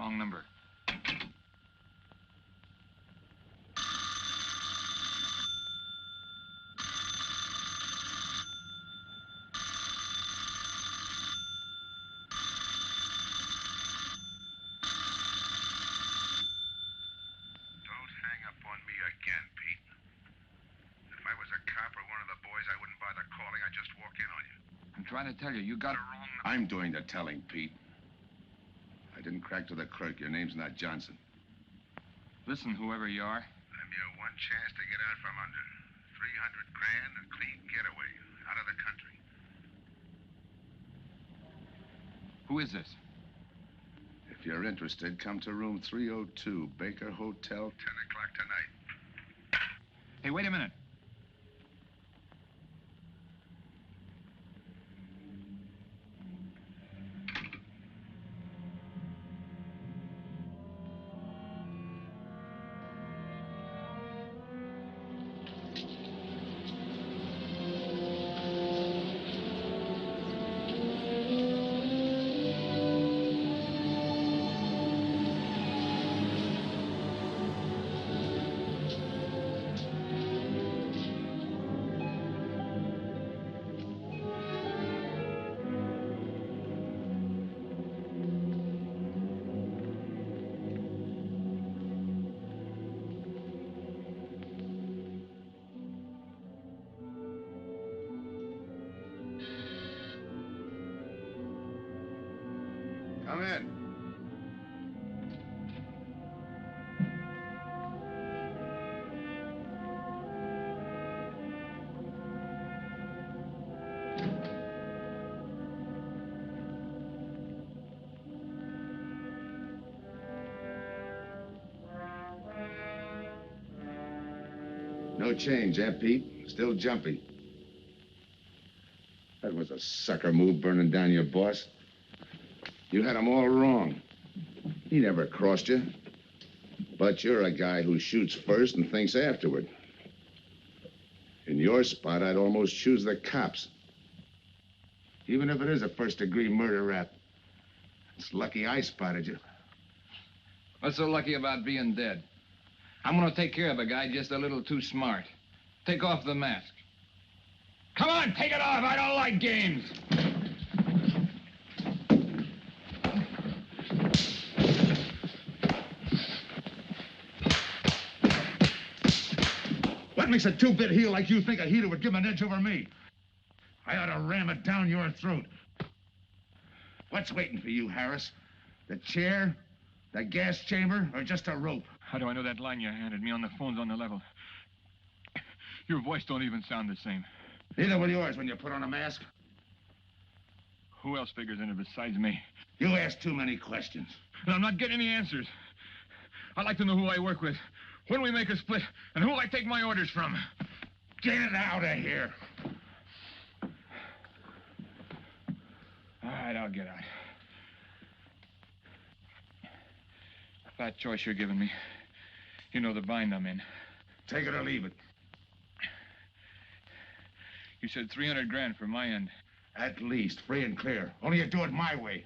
wrong number. Trying to tell you, you got it wrong. I'm doing the telling, Pete. I didn't crack to the clerk. Your name's not Johnson. Listen, whoever you are. I'm your one chance to get out from under. 300 grand, a clean getaway, out of the country. Who is this? If you're interested, come to room 302, Baker Hotel. 10 o'clock tonight. Hey, wait a minute. Come in. No change, eh, Pete? Still jumpy. That was a sucker move, burning down your boss. You had him all wrong. He never crossed you. But you're a guy who shoots first and thinks afterward. In your spot, I'd almost choose the cops. Even if it is a first-degree murder rap. It's lucky I spotted you. What's so lucky about being dead? I'm gonna take care of a guy just a little too smart. Take off the mask. Come on, take it off. I don't like games. What makes a two-bit heel like you think a heater would give him an edge over me? I ought to ram it down your throat. What's waiting for you, Harris? The chair, the gas chamber, or just a rope? How do I know that line you handed me on the phone's on the level? Your voice don't even sound the same. Neither will yours when you put on a mask. Who else figures in it besides me? You ask too many questions. And I'm not getting any answers. I'd like to know who I work with, when we make a split, and who I take my orders from. Get out of here. All right, I'll get out. That choice you're giving me. You know the bind I'm in. Take it or leave it. You said 300 grand for my end. At least, free and clear. Only you do it my way.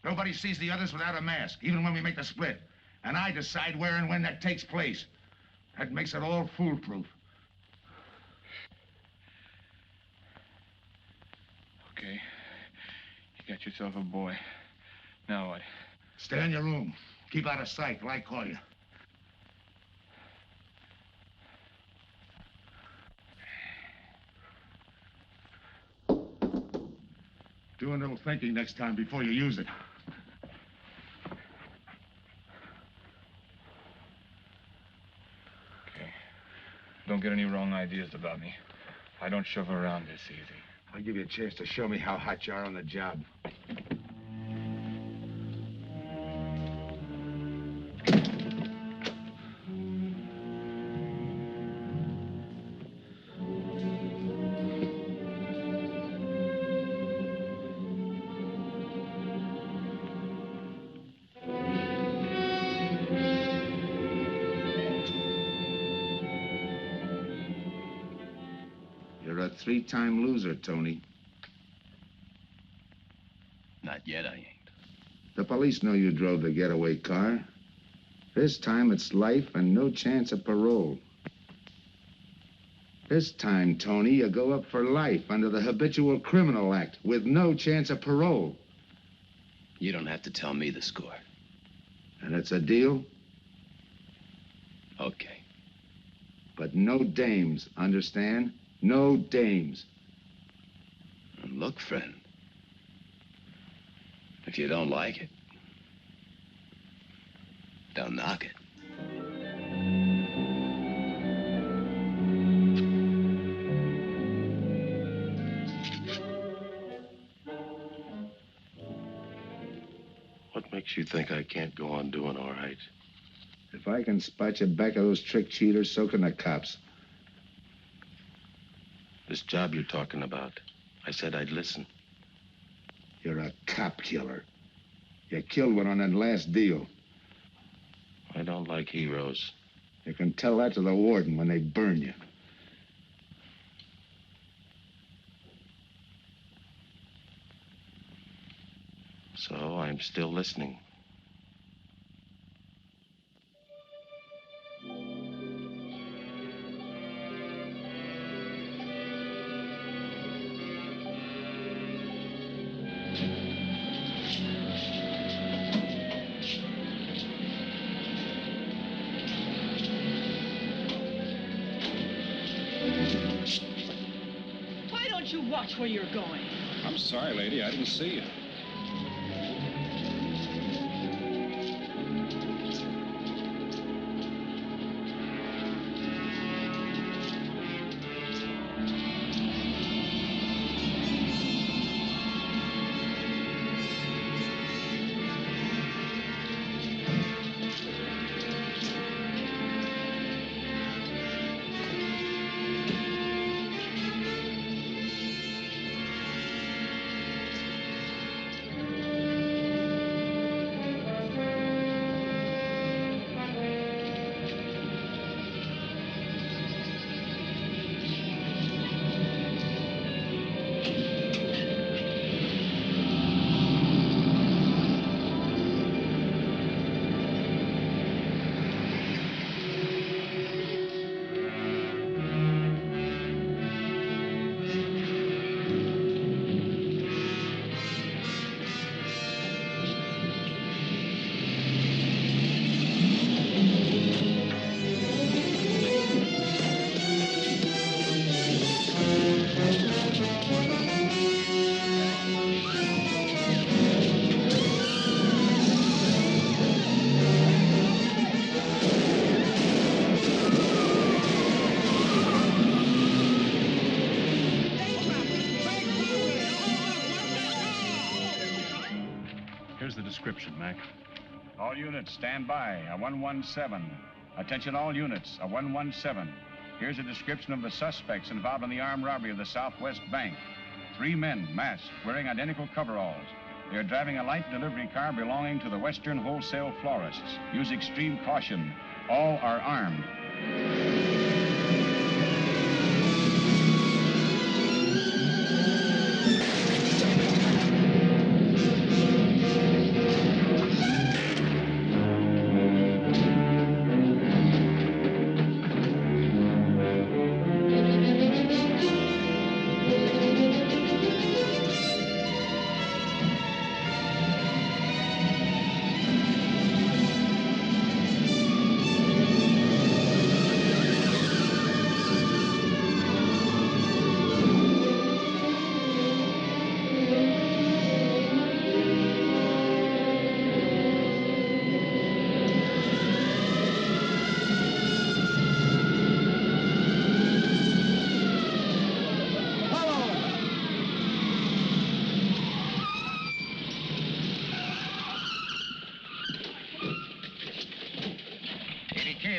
Nobody sees the others without a mask, even when we make the split. And I decide where and when that takes place. That makes it all foolproof. Okay. You got yourself a boy. Now what? Stay in your room. Keep out of sight till I call you. Do a little thinking next time before you use it. Okay. Don't get any wrong ideas about me. I don't shove around this easy. I'll give you a chance to show me how hot you are on the job. You're a three-time loser, Tony. Not yet, I ain't. The police know you drove the getaway car. This time it's life and no chance of parole. This time, Tony, you go up for life under the Habitual Criminal Act with no chance of parole. You don't have to tell me the score. And it's a deal? Okay. But no dames, understand? No dames. And look, friend, if you don't like it, don't knock it. What makes you think I can't go on doing all right? If I can spot you back of those trick cheaters, so can the cops. This job you're talking about, I said I'd listen. You're a cop killer. You killed one on that last deal. I don't like heroes. You can tell that to the warden when they burn you. So I'm still listening. Why don't you watch where you're going? I'm sorry, lady. I didn't see you. Here's the description, Mac. All units, stand by. A 117. Attention all units, a 117. Here's a description of the suspects involved in the armed robbery of the Southwest Bank. 3 men, masked, wearing identical coveralls. They are driving a light delivery car belonging to the Western Wholesale Florists. Use extreme caution. All are armed.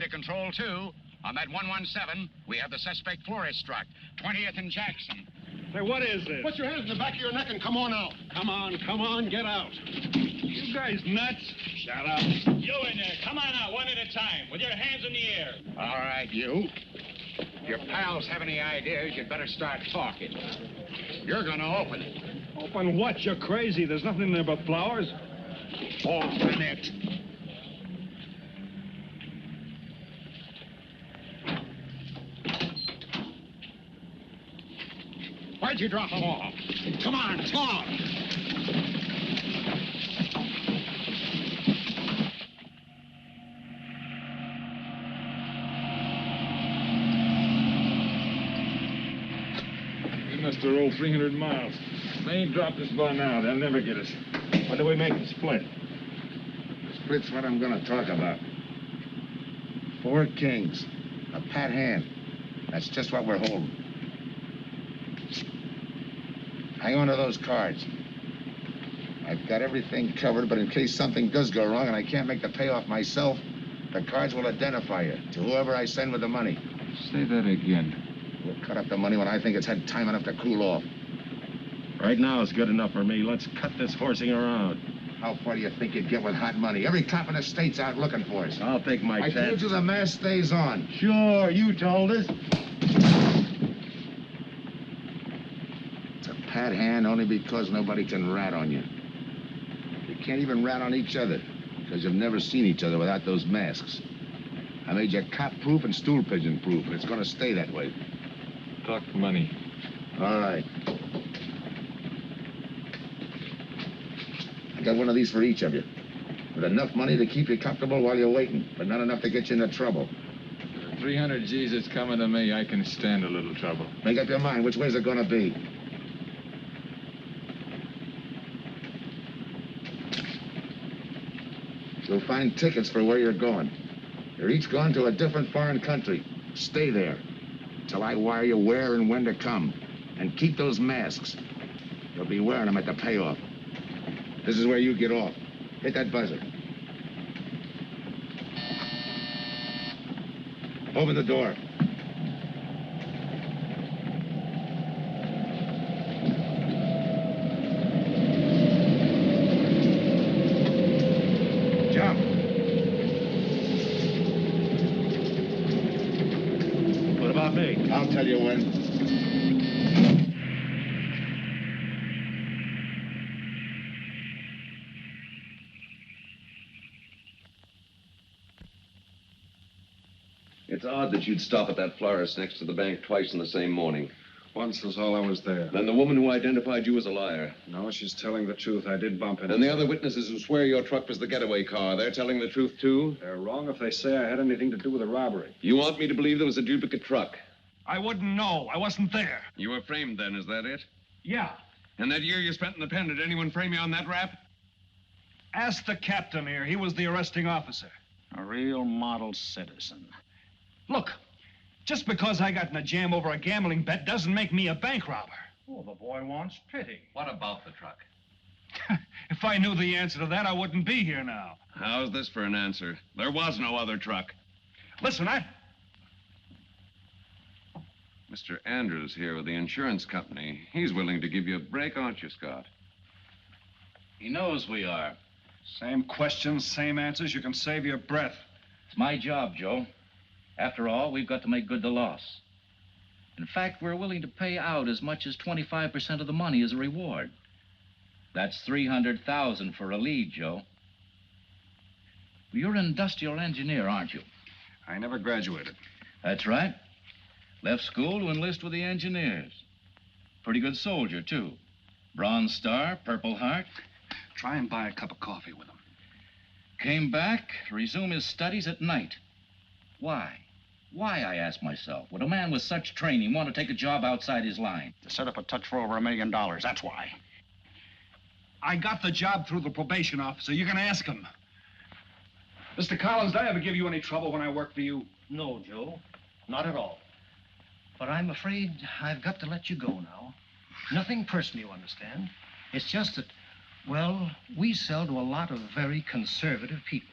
Control 2. On that 117, we have the suspect florist struck. 20th and Jackson. Hey, what is this? Put your hands in the back of your neck and come on out. Come on, get out. You guys nuts? Shut up. You in there, come on out one at a time, with your hands in the air. All right, you. If your pals have any ideas, you'd better start talking. You're gonna open it. Open what? You're crazy. There's nothing in there but flowers. Open it. Why'd you drop them off? Come on, talk. We must have rolled 300 miles. If they ain't dropped us by now, they'll never get us. When do we make the split? Split's what I'm gonna talk about. 4 kings, a pat hand. That's just what we're holding. Hang on to those cards. I've got everything covered, but in case something does go wrong and I can't make the payoff myself, the cards will identify you to whoever I send with the money. Say that again. We'll cut up the money when I think it's had time enough to cool off. Right now is good enough for me. Let's cut this horsing around. How far do you think you'd get with hot money? Every cop in the state's out looking for us. I'll take my chance. I told you the mask stays on. Sure, you told us. It's a pat hand only because nobody can rat on you. You can't even rat on each other because you've never seen each other without those masks. I made you cop-proof and stool pigeon-proof, and it's going to stay that way. Talk money. All right. I got one of these for each of you. With enough money to keep you comfortable while you're waiting, but not enough to get you into trouble. 300 G's that's coming to me, I can stand a little trouble. Make up your mind. Which way's it going to be? You'll find tickets for where you're going. You're each going to a different foreign country. Stay there till I wire you where and when to come. And keep those masks. You'll be wearing them at the payoff. This is where you get off. Hit that buzzer. Open the door. Jump. What about me? I'll tell you when. It's odd that you'd stop at that florist next to the bank twice in the same morning. Once was all I was there. Then the woman who identified you as a liar. No, she's telling the truth. I did bump into And the other witnesses who swear your truck was the getaway car, they're telling the truth, too? They're wrong if they say I had anything to do with the robbery. You want me to believe there was a duplicate truck? I wouldn't know. I wasn't there. You were framed then, is that it? Yeah. And that year you spent in the pen, did anyone frame you on that rap? Ask the captain here. He was the arresting officer. A real model citizen. Look, just because I got in a jam over a gambling bet doesn't make me a bank robber. Oh, the boy wants pity. What about the truck? If I knew the answer to that, I wouldn't be here now. How's this for an answer? There was no other truck. Listen, Mr. Andrews here with the insurance company. He's willing to give you a break, aren't you, Scott? He knows we are. Same questions, same answers. You can save your breath. It's my job, Joe. After all, we've got to make good the loss. In fact, we're willing to pay out as much as 25% of the money as a reward. That's $300,000 for a lead, Joe. You're an industrial engineer, aren't you? I never graduated. That's right. Left school to enlist with the engineers. Pretty good soldier, too. Bronze Star, Purple Heart. Try and buy a cup of coffee with him. Came back to resume his studies at night. Why? Why, I ask myself, would a man with such training want to take a job outside his line? To set up a touch for over $1 million, that's why. I got the job through the probation officer. You can ask him. Mr. Collins, did I ever give you any trouble when I worked for you? No, Joe. Not at all. But I'm afraid I've got to let you go now. Nothing personal, you understand. It's just that, well, we sell to a lot of very conservative people.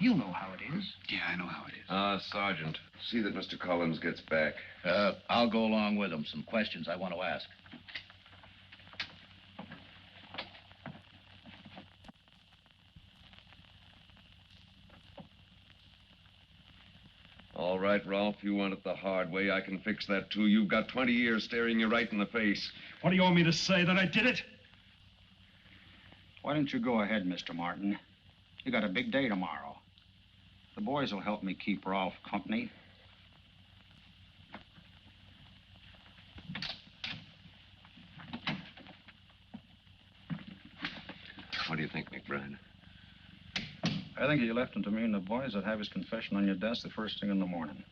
You know how it is. Yeah, I know how it is. Sergeant, see that Mr. Collins gets back. I'll go along with him. Some questions I want to ask. All right, Ralph, you want it the hard way. I can fix that, too. You've got 20 years staring you right in the face. What do you want me to say, that I did it? Why don't you go ahead, Mr. Martin? You got a big day tomorrow. The boys will help me keep Rolf company. What do you think, McBride? I think you left him to me and the boys would have his confession on your desk the first thing in the morning.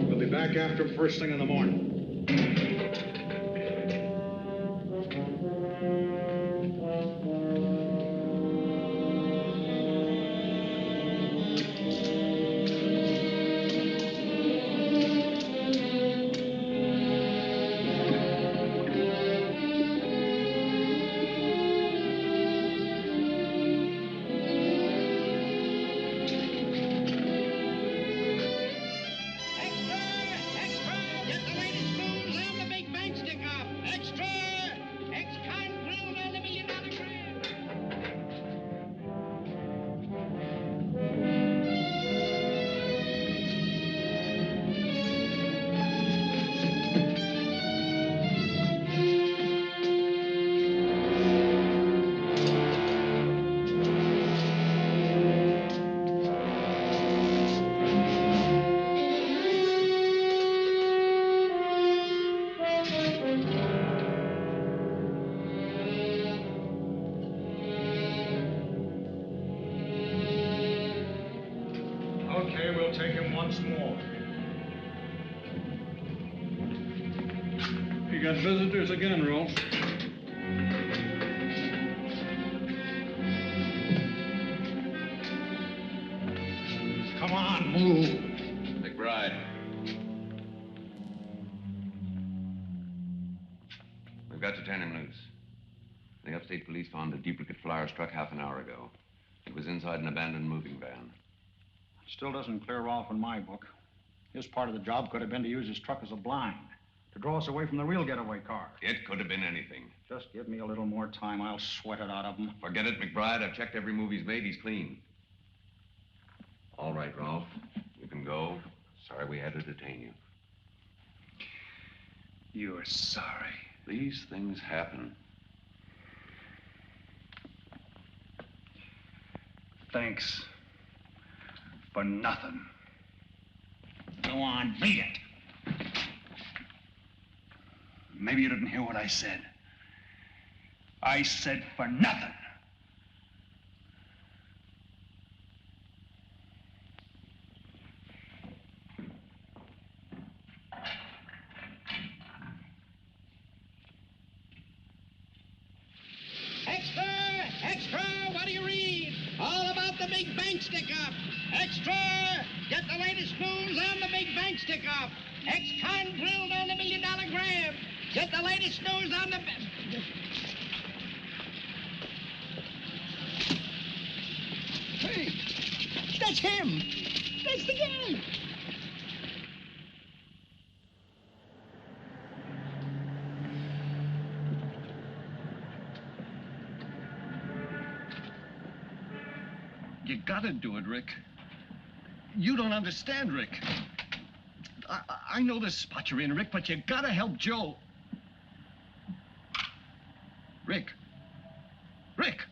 We'll be back after him first thing in the morning. Okay, we'll take him once more. You got visitors again, Rolf. Come on, move. McBride. We've got to turn him loose. The upstate police found a duplicate flyer struck half an hour ago. It was inside an abandoned moving van. Still doesn't clear off in my book. His part of the job could have been to use his truck as a blind, to draw us away from the real getaway car. It could have been anything. Just give me a little more time. I'll sweat it out of him. Forget it, McBride. I've checked every move he's made. He's clean. All right, Rolf. You can go. Sorry we had to detain you. You're sorry. These things happen. Thanks. For nothing. Go on, beat it. Maybe you didn't hear what I said. I said for nothing. Extra! Extra! What do you read? All about the big bank stick-up. Extra! Get the latest news on the big bank stick-up. Ex-con drilled on the $1 million grab. Get the latest news on the... Hey, that's him. That's the guy. You gotta do it, Rick. You don't understand, Rick. I know this spot you're in, Rick, but you gotta help Joe. Rick. Rick!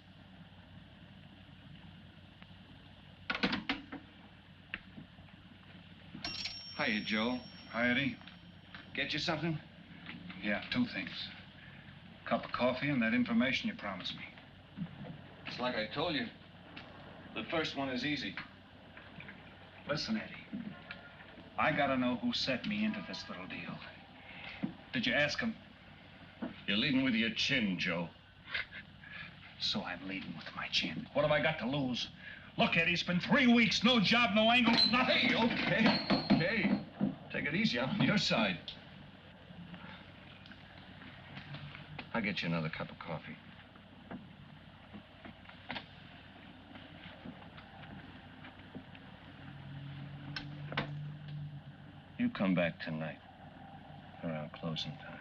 Hiya, Joe. Hi, Eddie. Get you something? Yeah, 2 things. Cup of coffee and that information you promised me. It's like I told you. The first one is easy. Listen, Eddie. I gotta know who set me into this little deal. Did you ask him? You're leading with your chin, Joe. So I'm leading with my chin. What have I got to lose? Look, Eddie, it's been 3 weeks. No job, no angle, nothing. Hey, okay. Take it easy. I'm on your side. I'll get you another cup of coffee. You come back tonight, around closing time.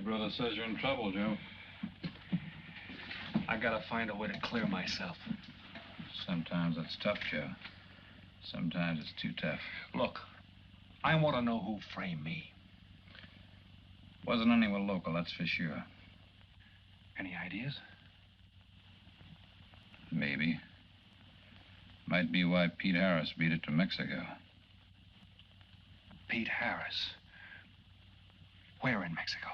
Your brother says you're in trouble, Joe. I gotta find a way to clear myself. Sometimes it's tough, Joe. Sometimes it's too tough. Look, I want to know who framed me. Wasn't anyone local, that's for sure. Any ideas? Maybe. Might be why Pete Harris beat it to Mexico. Pete Harris? Where in Mexico?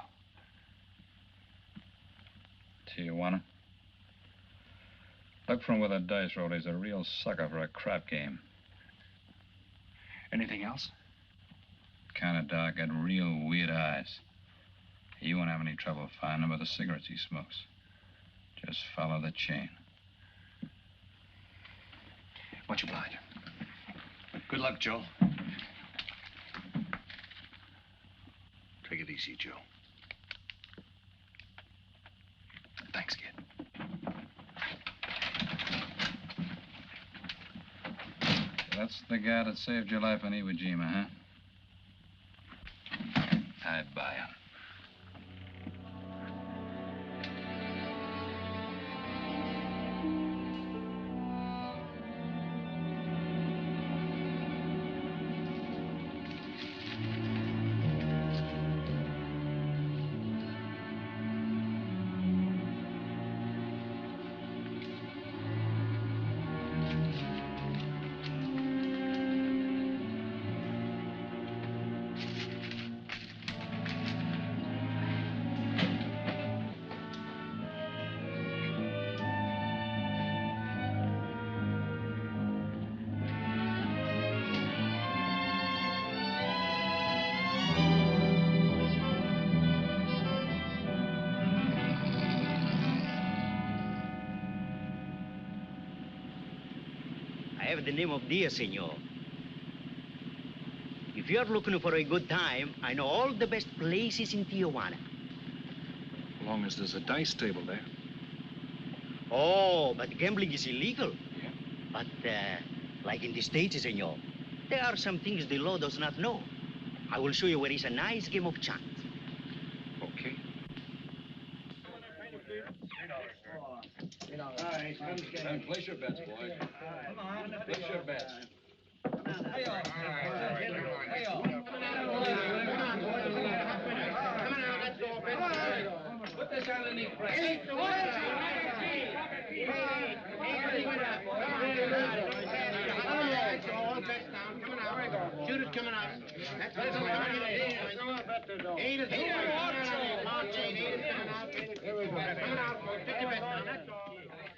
Tijuana. Look from where the dice rolled. He's a real sucker for a crap game. Anything else? Kind of dark, got real weird eyes. You won't have any trouble finding him by the cigarettes he smokes. Just follow the chain. Much obliged. Good luck, Joe. Take it easy, Joe. Thanks, kid. That's the guy that saved your life in Iwo Jima, huh? I buy him. I have the name of Diaz, senor. If you are looking for a good time, I know all the best places in Tijuana. As long as there's a dice table there. Oh, but gambling is illegal. Yeah. But, like in the States, senor, there are some things the law does not know. I will show you where is a nice game of chance. Okay. Place your bets, boys. Come on. Place your bets. Hey, all right. Hey, all. Put this on the knee press. Shoot it coming out. That's all right. Eight is coming out. March 8, 8 is coming out. Coming out. Pick your bet now. That's all.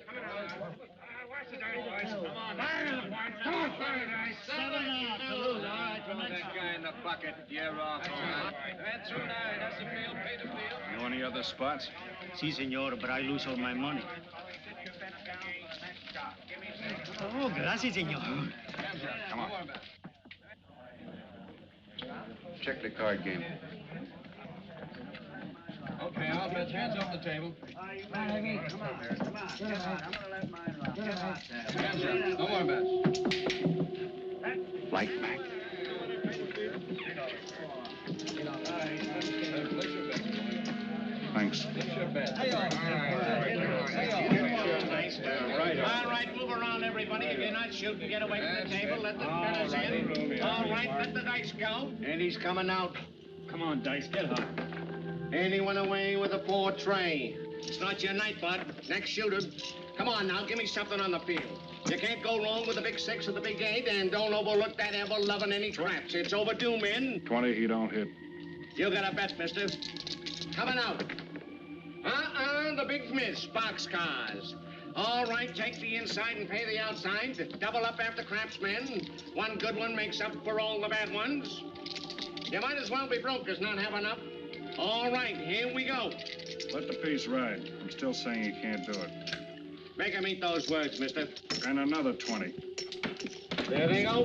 Coming out. Watch the dice, boys. Come on. Come on, fire the dice. 7 out. All right. Throw that guy in the bucket. You're off. That's through 9. That's the field. Pay the field. Know any other spots? Si, senor, but I lose all my money. Oh, gracias, senor. Come on. Check the card game. Okay, I'll bet hands off the table. Come on. I'm gonna let mine run. Hands up. No more bets. Light back. Place your bets, boys. Thanks. Place your bets. All right, move around, everybody. If you're not shooting, get away from the table. Let the fellas in. All right, let the dice go. And he's coming out. Come on, Dice, get hot. And he went away with a 4 tray. It's not your night, bud. Next shooter. Come on now, give me something on the field. You can't go wrong with the big 6 or the big 8, and don't overlook that ever-loving any traps. It's overdue, men. 20, he don't hit. You got a bet, mister. Coming out. The big miss, boxcars. All right, take the inside and pay the outside. Double up after craps, men. One good one makes up for all the bad ones. You might as well be broke as not have enough. All right, here we go. Let the piece ride. I'm still saying he can't do it. Make him eat those words, mister. And another 20. There they go.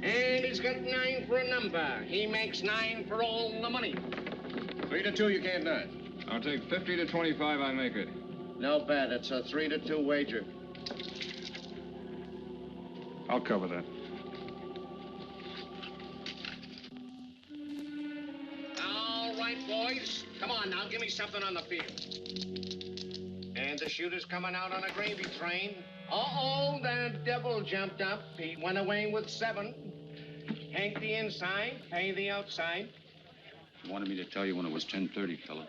And he's got 9 for a number. He makes 9 for all the money. 3 to 2, you can't do it. I'll take 50 to 25, I make it. No bad. It's a 3 to 2 wager. I'll cover that. All right, boys. boys. Come on now, give me something on the field. And the shooter's coming out on a gravy train. Uh-oh, the devil jumped up. He went away with 7. Hank the inside, pay the outside. You wanted me to tell you when it was 10:30, fella.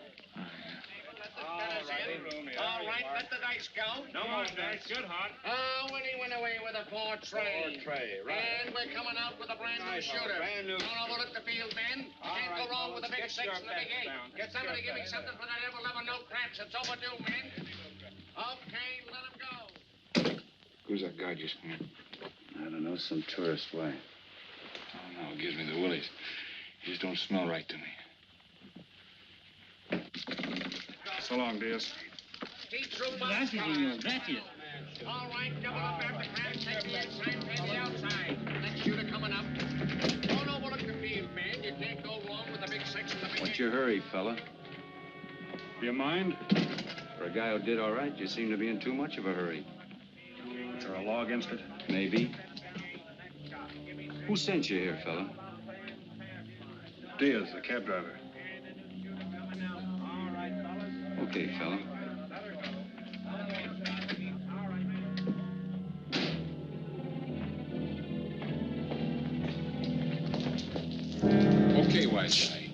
All right, let the dice go. No more dice. Good, Hart. Oh, when he went away with a 4 tray. 4 tray, right. And we're coming out with a brand new shooter. Brand new. Don't overlook the field, men. You can't go wrong with a big 6 and a big 8. Get somebody to give me something for that ever-loving no craps. It's overdue, men. Okay, let him go. Who's that guy just come in? I don't know, some tourist. Why? Oh, no, it gives me the willies. He just don't smell right to me. So long, Diaz. Gracias, señor. Gracias. All right, double up after craps. Take the inside, pay the outside. Next shooter coming up. Don't overlook the field, man. You can't go wrong with the big 6 and the big 8. What's your hurry, fella? You mind? For a guy who did all right, you seem to be in too much of a hurry. Is there a law against it? Maybe. Who sent you here, fella? Diaz, the cab driver. Okay, fella. Okay, wise guy.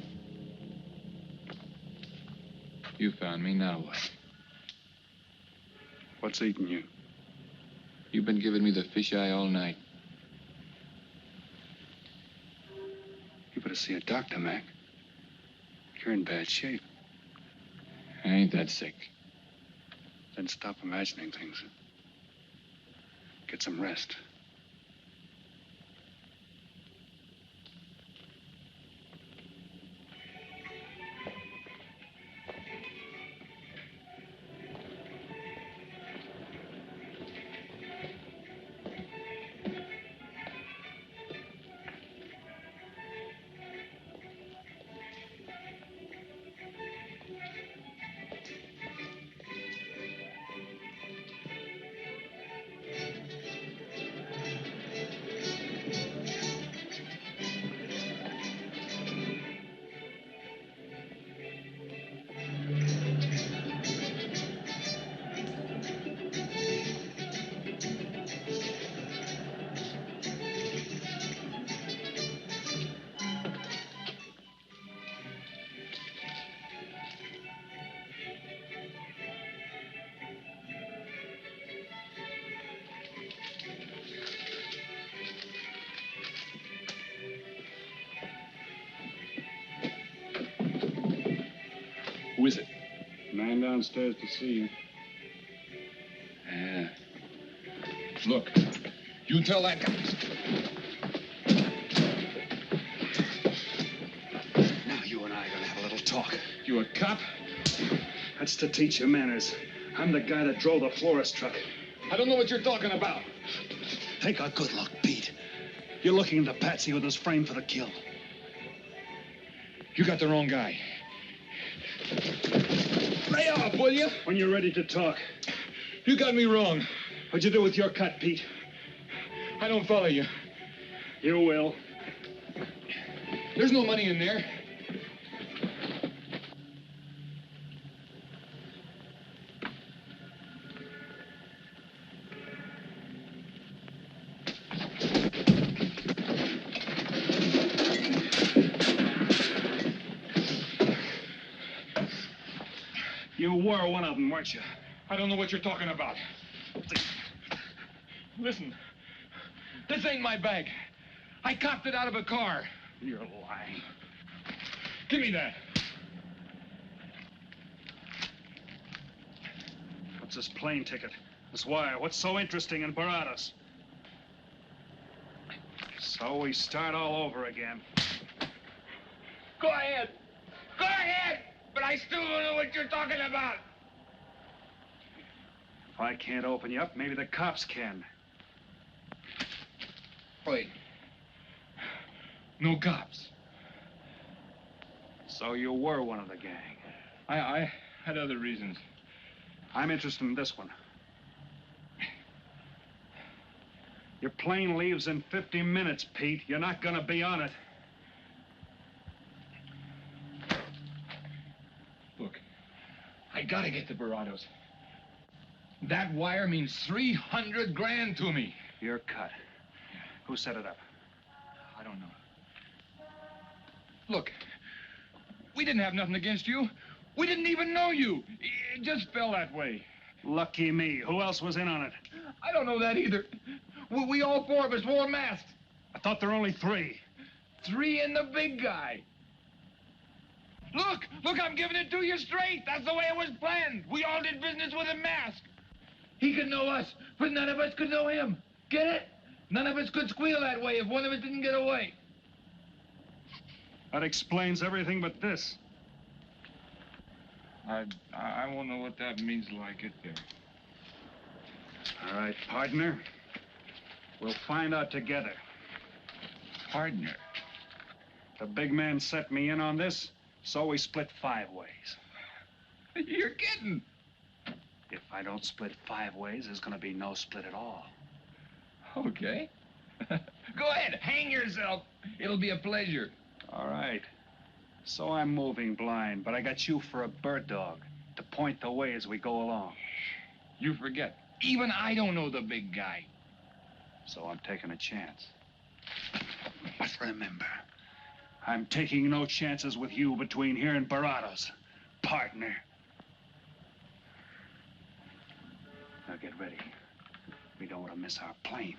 You found me, now what? What's eating you? You've been giving me the fisheye all night. You better see a doctor, Mac. You're in bad shape. I ain't that sick. Then stop imagining things. Get some rest. Who is it? Man downstairs to see you. Yeah. Look, you tell that guy. Now you and I are gonna have a little talk. You a cop? That's to teach you manners. I'm the guy that drove the florist truck. I don't know what you're talking about. Take a good look, Pete. You're looking into Patsy with his frame for the kill. You got the wrong guy. Lay off, will you? When you're ready to talk. You got me wrong. What'd you do with your cut, Pete? I don't follow you. You will. There's no money in there. You were one of them, weren't you? I don't know what you're talking about. Listen, this ain't my bag. I copped it out of a car. You're lying. Give me that. What's this plane ticket? This wire? What's so interesting in Baradas? So we start all over again. Go ahead. Go ahead. But I still don't know what you're talking about. If I can't open you up, maybe the cops can. Wait. No cops. So you were one of the gang. I had other reasons. I'm interested in this one. Your plane leaves in 50 minutes, Pete. You're not gonna be on it. get to Barados. That wire means 300 grand to me. You're cut. Who set it up? I don't know. Look, we didn't have nothing against you. We didn't even know you. It just fell that way. Lucky me. Who else was in on it? I don't know that either. We all four of us wore masks. I thought there were only 3. 3 and the big guy. Look, I'm giving it to you straight. That's the way it was planned. We all did business with a mask. He could know us, but none of us could know him. Get it? None of us could squeal that way if one of us didn't get away. That explains everything but this. I won't know what that means till I get there. All right, partner. We'll find out together. Partner? The big man set me in on this, so we split 5 ways. You're kidding. If I don't split 5 ways, there's gonna be no split at all. Okay. Go ahead, hang yourself. It'll be a pleasure. All right. So I'm moving blind, but I got you for a bird dog to point the way as we go along. You forget. Even I don't know the big guy. So I'm taking a chance. But remember, I'm taking no chances with you between here and Barados, partner. Now get ready. We don't want to miss our plane.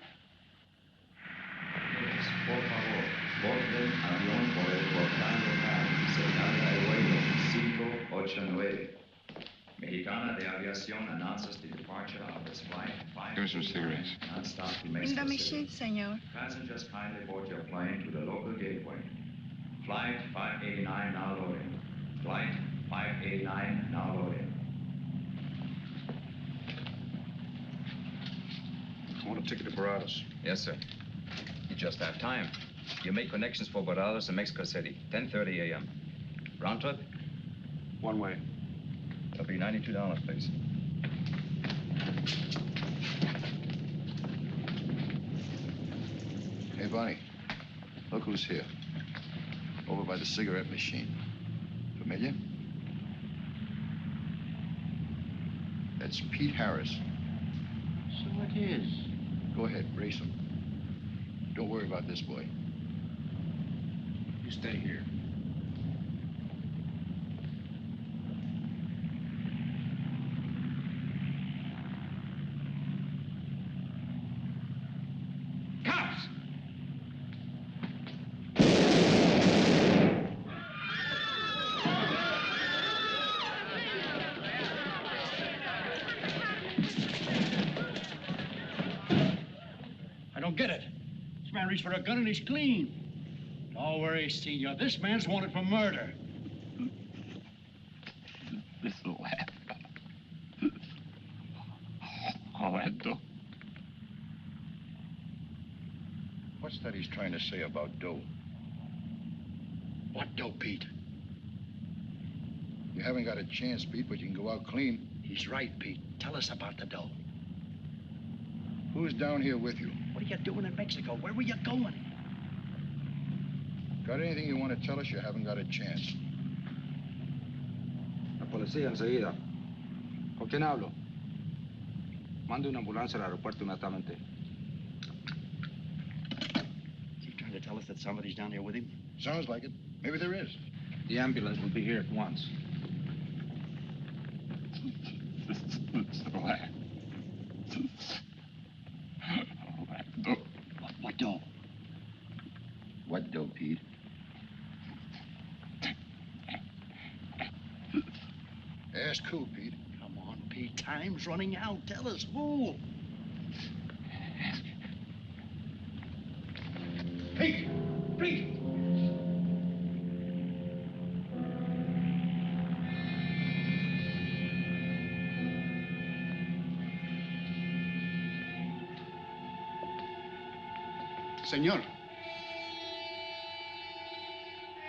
Por favor, borden avión por el portal local, señal de vuelo 589. Mexicana de Aviación announces the departure of this flight 5. Give me some cigarettes. Non-stop to In Mexico the City. machine, senor. Passengers kindly board your plane to the local gateway. Flight 589 now loading. Flight 589 now loading. I want a ticket to Barados. Yes, sir. You just have time. You make connections for Barados and Mexico City, 10:30 a.m. Round trip? One way. It'll be $92, please. Hey, Bonnie, look who's here. Over by the cigarette machine. Familiar? That's Pete Harris. So it is. Go ahead, race him. Don't worry about this boy. You stay here. Cops! I don't get it. This man reached for a gun and he's clean. Don't worry, senor. This man's wanted for murder. This'll happen. All that dough. What's that he's trying to say about dough? What dough, Pete? You haven't got a chance, Pete, but you can go out clean. He's right, Pete. Tell us about the dough. Who's down here with you? What are you doing in Mexico? Where were you going? Got anything you want to tell us? You haven't got a chance. La policía enseguida. ¿Con quién hablo? Mande una ambulancia al aeropuerto inmediatamente. Is he trying to tell us that somebody's down here with him? Sounds like it. Maybe there is. The ambulance will be here at once. What dough? What dough, Pete? Ask who, Pete? Come on, Pete. Time's running out. Tell us who. Pete! Pete! Senor.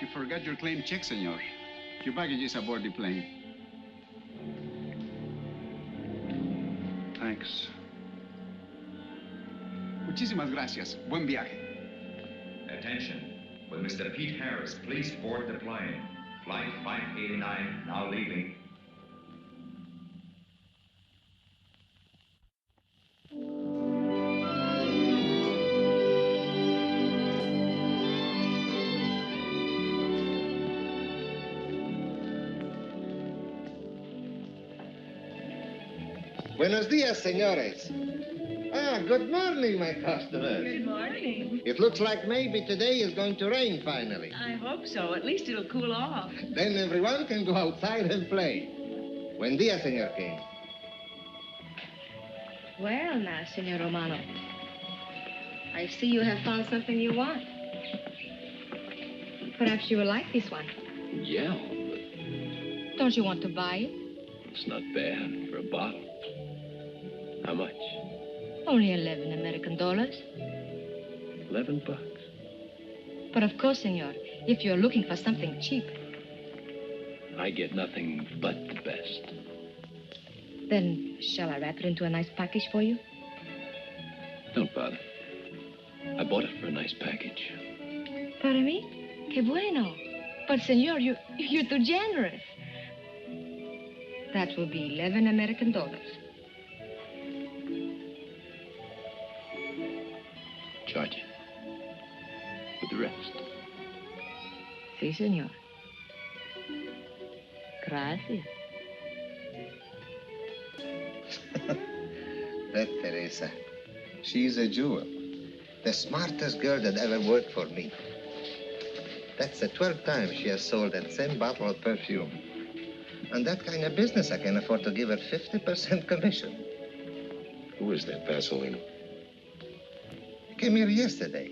You forgot your claim check, senor. Your baggage is aboard the plane. Thanks. Muchísimas gracias. Buen viaje. Attention. Will Mr. Pete Harris please board the plane? Flight 589 now leaving. Buenos dias, senores. Ah, good morning, my customers. Good morning. It looks like maybe today is going to rain finally. I hope so. At least it'll cool off. Then everyone can go outside and play. Buen dia, Senor King. Well, now, Senor Romano, I see you have found something you want. Perhaps you will like this one. Yeah, Don't you want to buy it? it's not bad for a bottle. How much? Only 11 American dollars. $11. But of course, senor, if you're looking for something cheap, I get nothing but the best. then shall I wrap it into a nice package for you? Don't bother. I bought it for a nice package. Para mí? Que bueno. But, senor, you're too generous. That will be 11 American dollars. Charge it. With the rest. Si, senor. Gracias. That Teresa, she's a jewel. The smartest girl that ever worked for me. That's the 12th time she has sold that same bottle of perfume. On that kind of business, I can afford to give her 50% commission. Who is that Vaseline? He came here yesterday.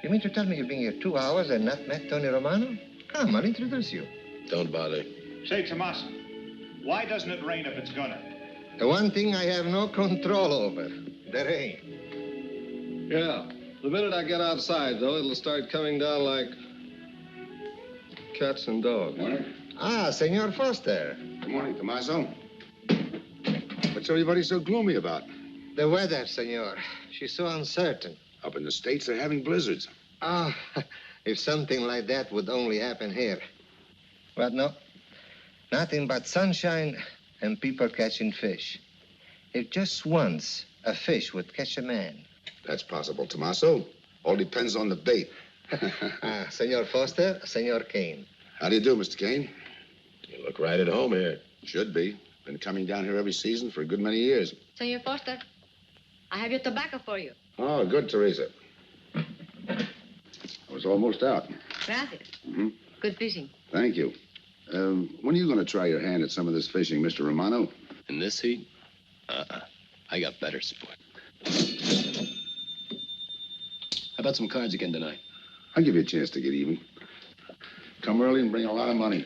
You mean to tell me you've been here 2 hours and not met Tony Romano? Come, I'll introduce you. Don't bother. Say, Tomas, why doesn't it rain if it's gonna? The one thing I have no control over, the rain. Yeah. The minute I get outside, though, it'll start coming down like cats and dogs. Ah, Senor Foster. Good morning, Tommaso. What's everybody so gloomy about? The weather, senor. She's so uncertain. Up in the States, they're having blizzards. Ah, if something like that would only happen here. But no, nothing but sunshine and people catching fish. If just once a fish would catch a man. That's possible, Tommaso. All depends on the bait. Senor Foster, Senor Kane. How do you do, Mr. Kane? You look right at home here. Should be. Been coming down here every season for a good many years. Senor Foster, I have your tobacco for you. Oh, good, Teresa. I was almost out. Gracias. Mm-hmm. Good fishing. Thank you. When are you going to try your hand at some of this fishing, Mr. Romano? In this heat? I got better sport. How about some cards again tonight? I'll give you a chance to get even. Come early and bring a lot of money.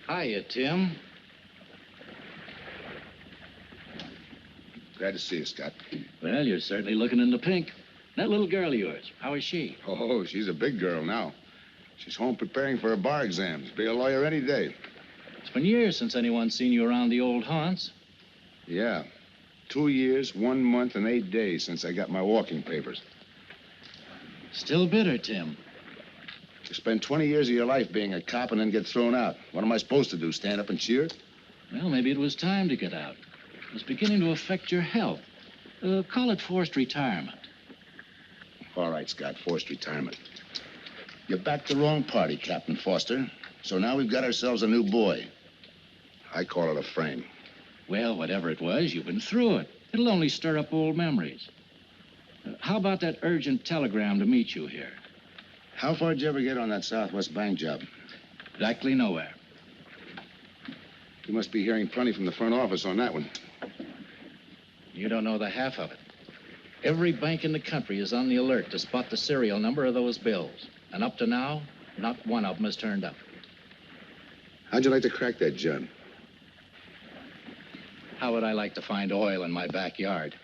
Hiya, Tim. Glad to see you, Scott. Well, you're certainly looking in the pink. That little girl of yours, how is she? Oh, she's a big girl now. She's home preparing for her bar exams. Be a lawyer any day. It's been years since anyone's seen you around the old haunts. Yeah. 2 years, 1 month, and 8 days since I got my walking papers. Still bitter, Tim. You spend 20 years of your life being a cop and then get thrown out. What am I supposed to do, stand up and cheer? Well, maybe it was time to get out. It was beginning to affect your health. Call it forced retirement. All right, Scott, forced retirement. You backed the wrong party, Captain Foster. So now we've got ourselves a new boy. I call it a frame. Well, whatever it was, you've been through it. It'll only stir up old memories. How about that urgent telegram to meet you here? How far did you ever get on that Southwest Bank job? Exactly nowhere. You must be hearing plenty from the front office on that one. You don't know the half of it. Every bank in the country is on the alert to spot the serial number of those bills. And up to now, not one of them has turned up. How'd you like to crack that, John? How would I like to find oil in my backyard?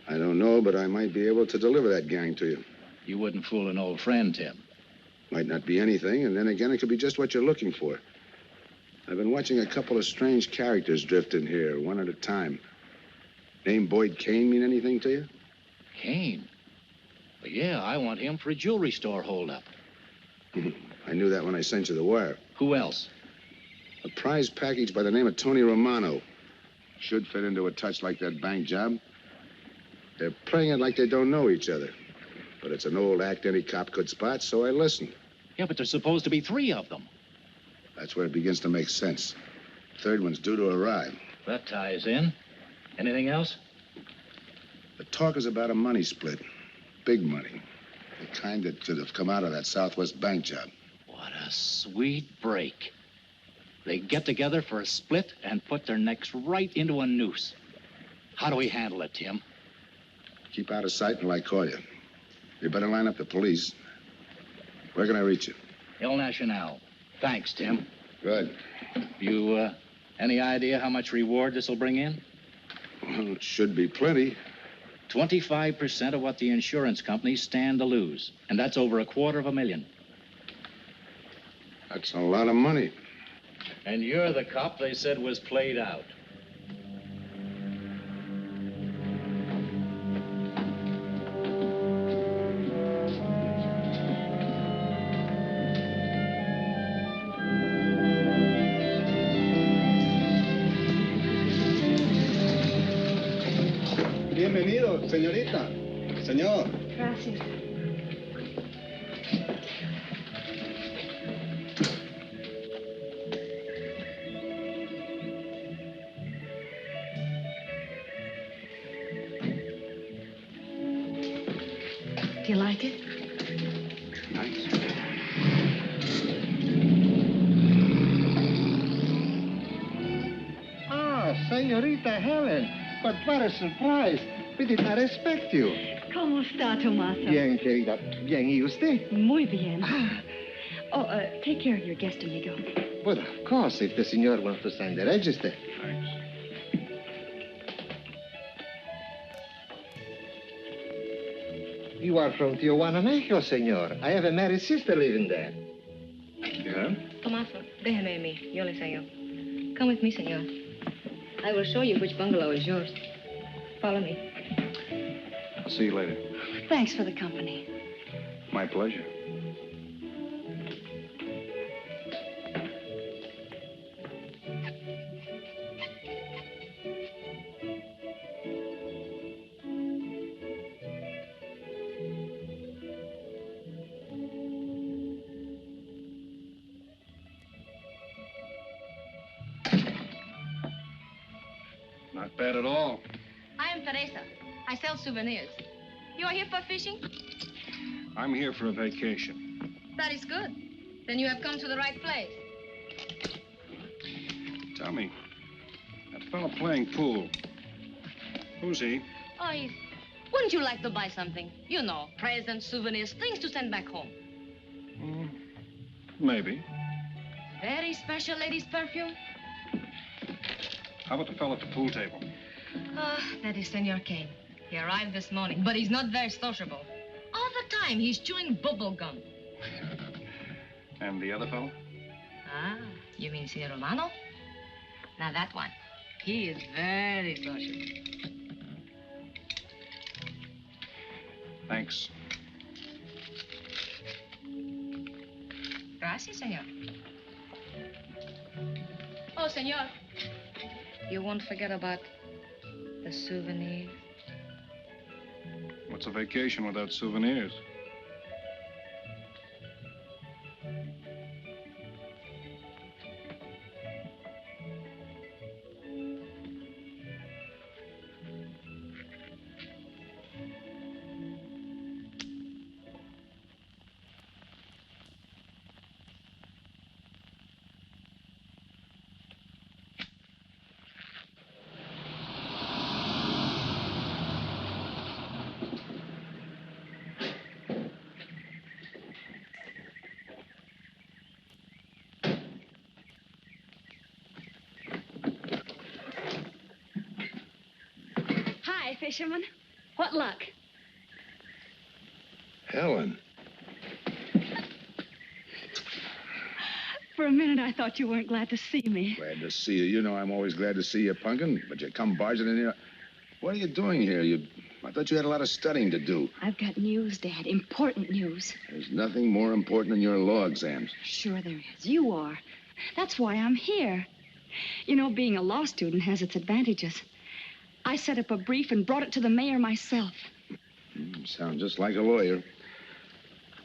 I don't know, but I might be able to deliver that gang to you. You wouldn't fool an old friend, Tim. Might not be anything, and then again, it could be just what you're looking for. I've been watching a couple of strange characters drift in here, one at a time. Name Boyd Kane mean anything to you? Kane? Well, yeah, I want him for a jewelry store holdup. I knew that when I sent you the wire. Who else? A prize package by the name of Tony Romano. Should fit into a touch like that bank job. They're playing it like they don't know each other. But it's an old act any cop could spot, so I listened. Yeah, but there's supposed to be 3 of them. That's where it begins to make sense. Third one's due to arrive. That ties in. Anything else? The talk is about a money split. Big money. The kind that could have come out of that Southwest bank job. What a sweet break. They get together for a split and put their necks right into a noose. How do we handle it, Tim? Keep out of sight until I call you. You better line up the police. Where can I reach you? El Nacional. Thanks, Tim. Good. You, any idea how much reward this will bring in? Well, it should be plenty. 25% of what the insurance companies stand to lose. And that's over $250,000. That's a lot of money. And you're the cop they said was played out. Bienvenido, señorita. Señor. Gracias. Do you like it? Nice. Ah, señorita Helen. But what a surprise. We did not expect you. ¿Cómo está, Tomaso? Bien, querida. Bien, ¿y usted? Muy bien. Oh, take care of your guest, amigo. But of course, if the senor wants to sign the register. Thanks. You are from Tijuana, Mexico, senor. I have a married sister living there. Yeah? Tomaso, déjeme a mí. Yo le enseño. Come with me, senor. I will show you which bungalow is yours. Follow me. I'll see you later. Thanks for the company. My pleasure. Not bad at all. I am Teresa. I sell souvenirs. You are here for fishing? I'm here for a vacation. That is good. Then you have come to the right place. Tell me, that fellow playing pool, who's he? Oh, wouldn't you like to buy something? You know, presents, souvenirs, things to send back home. Maybe. Very special ladies' perfume. How about the fellow at the pool table? That is Senor Kane. He arrived this morning, but he's not very sociable. All the time, he's chewing bubble gum. And the other fellow? Ah, you mean Senor Romano? Now, that one. He is very sociable. Thanks. Gracias, senor. Oh, senor. You won't forget about the souvenirs. What's a vacation without souvenirs? Hi, fisherman. What luck? Helen. For a minute, I thought you weren't glad to see me. Glad to see you. You know I'm always glad to see you, Punkin, but you come barging in here. What are you doing here? I thought you had a lot of studying to do. I've got news, Dad. Important news. There's nothing more important than your law exams. Sure there is. You are. That's why I'm here. You know, being a law student has its advantages. I set up a brief and brought it to the mayor myself. You sound just like a lawyer.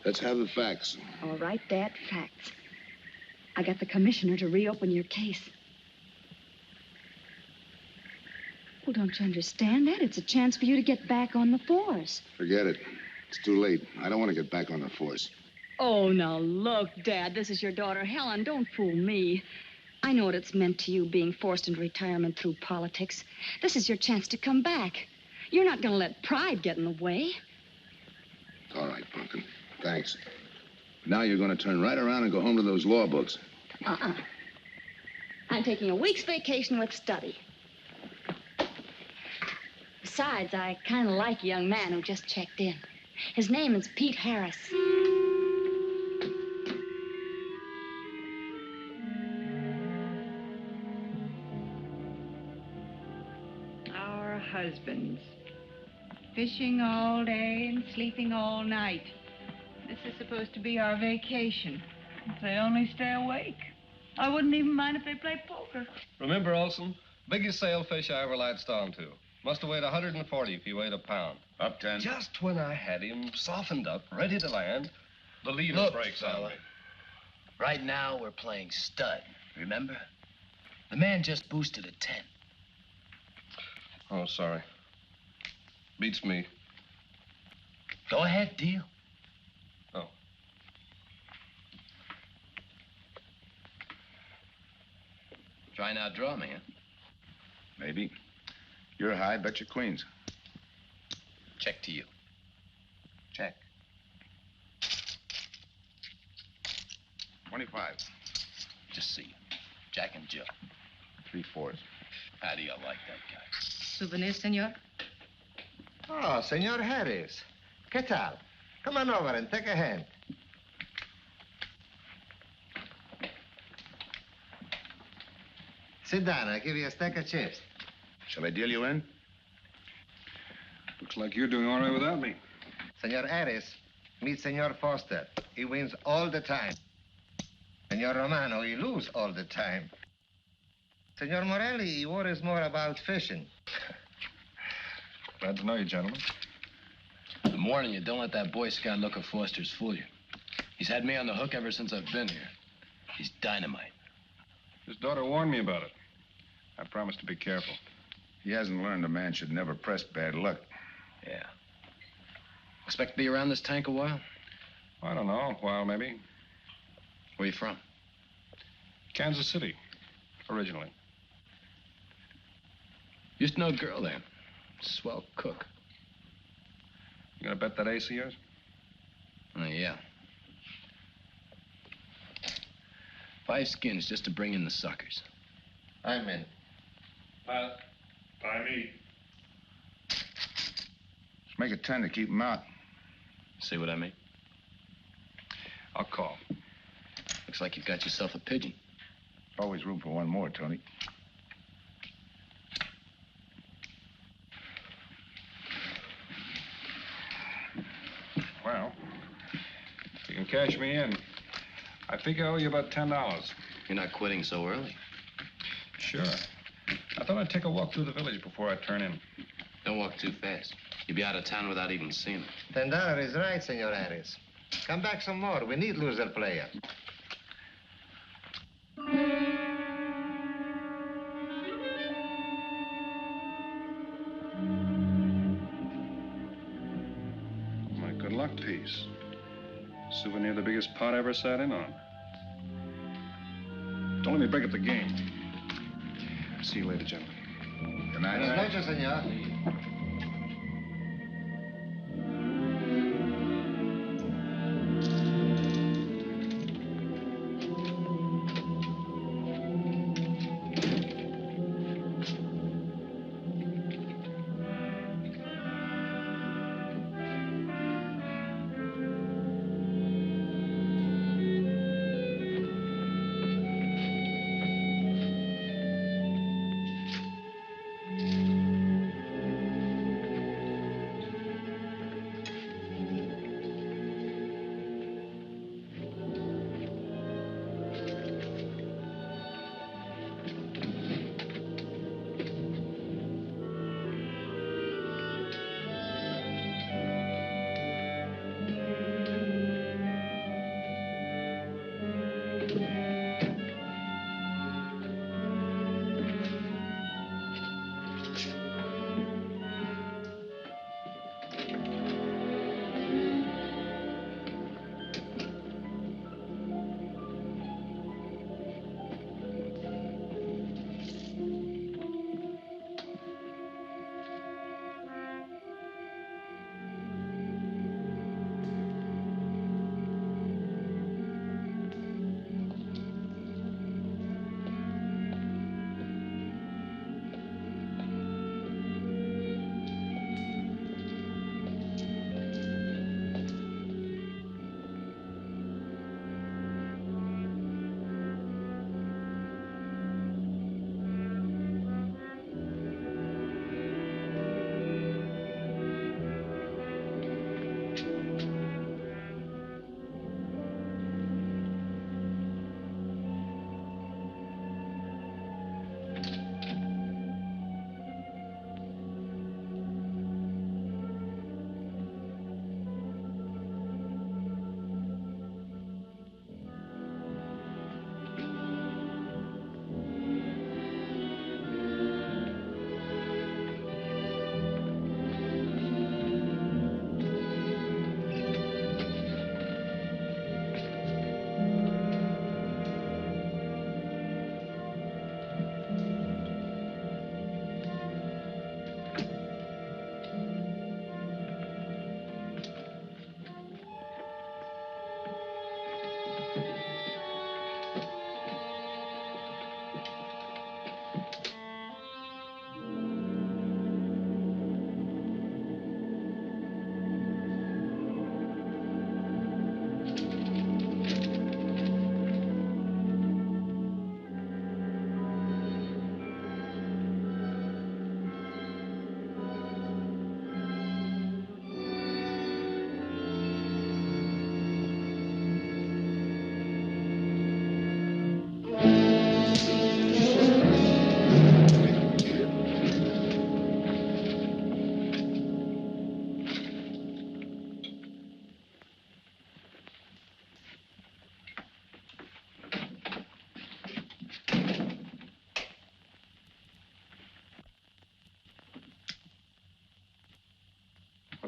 Let's have the facts. All right, Dad, facts. I got the commissioner to reopen your case. Well, don't you understand that? It's a chance for you to get back on the force. Forget it. It's too late. I don't want to get back on the force. Oh, now look, Dad, this is your daughter, Helen. Don't fool me. I know what it's meant to you being forced into retirement through politics. This is your chance to come back. You're not going to let pride get in the way. All right, Pumpkin. Thanks. Now you're going to turn right around and go home to those law books. I'm taking a week's vacation with study. Besides, I kind of like a young man who just checked in. His name is Pete Harris. Our husbands. Fishing all day and sleeping all night. This is supposed to be our vacation. If they only stay awake. I wouldn't even mind if they played poker. Remember, Olson, biggest sailfish I ever latched onto. Must have weighed 140 if he weighed a pound. Up 10. Just when I had him softened up, ready to land, the leader Look, breaks on fella. me. Right now, we're playing stud, remember? The man just boosted a 10. Oh, sorry. Beats me. Go ahead, deal. Oh. Try and outdraw me, huh? Maybe. You're high, bet your queens. Check to you. Check. 25. Just see you. Jack and Jill. 3/4. How do you like that guy? Souvenirs, senor? Oh, Senor Harris. ¿Qué tal? Come on over and take a hand. Sit down. I'll give you a stack of chips. Shall I deal you in? Looks like you're doing all right without me. Senor Harris, meet Senor Foster. He wins all the time. Senor Romano, he loses all the time. Senor Morelli, he worries more about fishing. Glad to know you, gentlemen. I'm warning you, don't let that Boy Scout look of Foster's fool you. He's had me on the hook ever since I've been here. He's dynamite. His daughter warned me about it. I promised to be careful. He hasn't learned a man should never press bad luck. Yeah. Expect to be around this tank a while? I don't know, a while maybe. Where you from? Kansas City, originally. Used to know a girl there. Swell cook. You gonna bet that ace of yours? Oh, yeah. 5 skins just to bring in the suckers. I'm in. By me. Let's make it 10 to keep him out. See what I mean? I'll call. Looks like you've got yourself a pigeon. Always room for one more, Tony. Well, if you can cash me in, I think I owe you about $10. You're not quitting so early. Sure. I thought I'd take a walk through the village before I turn in. Don't walk too fast. You'll be out of town without even seeing it. $10 is right, Senor Harris. Come back some more. We need loser player. My good luck piece. Souvenir the biggest pot I ever sat in on. Don't let me break up the game. See you later, gentlemen. Good night. Buenas noches, senor.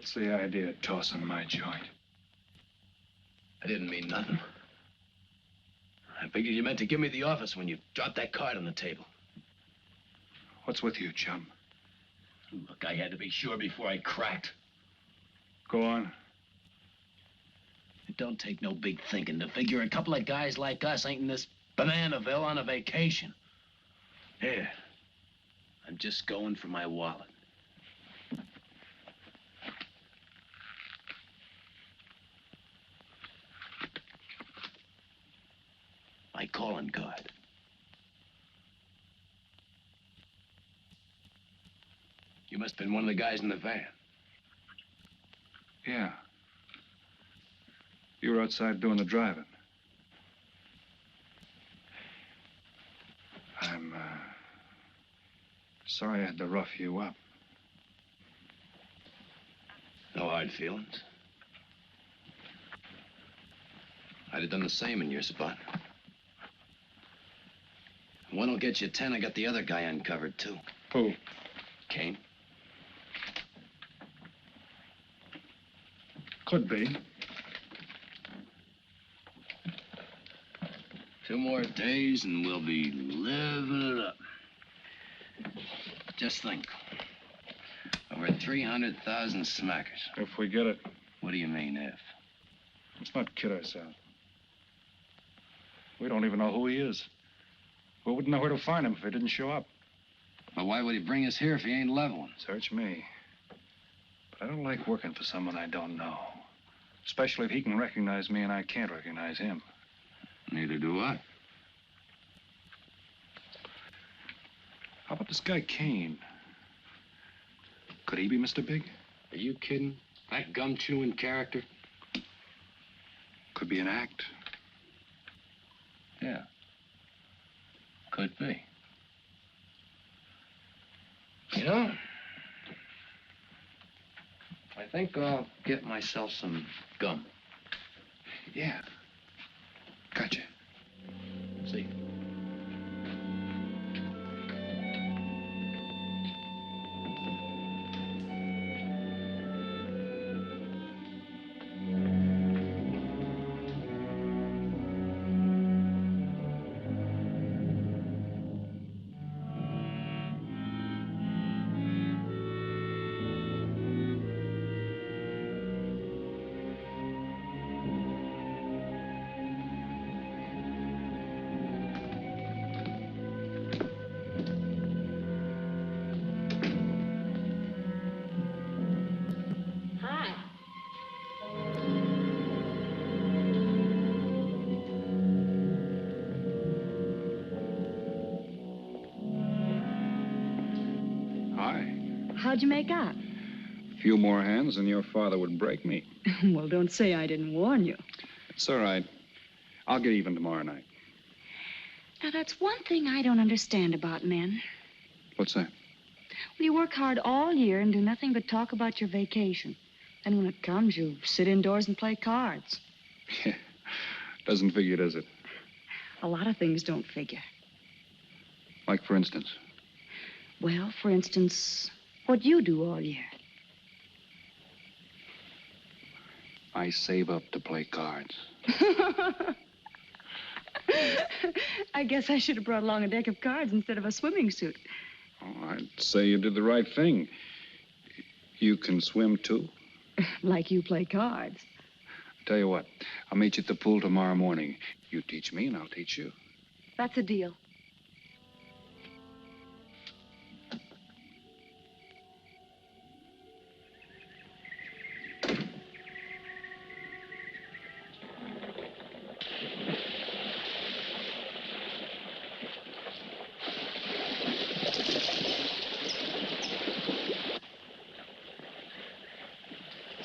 What's the idea of tossing my joint? I didn't mean nothing. I figured you meant to give me the office when you dropped that card on the table. What's with you, chum? Look, I had to be sure before I cracked. Go on. It don't take no big thinking to figure a couple of guys like us ain't in this Bananaville on a vacation. Here, I'm just going for my wallet. My calling card. You must have been one of the guys in the van. Yeah. You were outside doing the driving. I'm, sorry I had to rough you up. No hard feelings. I'd have done the same in your spot. One'll get you 10. I got the other guy uncovered, too. Who? Kane. Could be. 2 more days and we'll be living it up. Just think. Over 300,000 smackers. If we get it. What do you mean, if? Let's not kid ourselves. We don't even know who he is. We wouldn't know where to find him if he didn't show up. But why would he bring us here if he ain't leveling? Search me. But I don't like working for someone I don't know. Especially if he can recognize me and I can't recognize him. Neither do I. How about this guy Kane? Could he be Mr. Big? Are you kidding? That gum-chewing character? Could be an act. Yeah. Could be. You know, I think I'll get myself some gum. Yeah. Gotcha. See. How'd you make out? A few more hands and your father would break me. Well, don't say I didn't warn you. It's all right. I'll get even tomorrow night. Now, that's one thing I don't understand about men. What's that? Well, you work hard all year and do nothing but talk about your vacation. And when it comes, you sit indoors and play cards. Yeah. Doesn't figure, does it? A lot of things don't figure. Like, for instance? Well, for instance, what you do all year. I save up to play cards. I guess I should have brought along a deck of cards instead of a swimming suit. Oh, I'd say you did the right thing. You can swim, too? Like you play cards. Tell you what, I'll meet you at the pool tomorrow morning. You teach me and I'll teach you. That's a deal.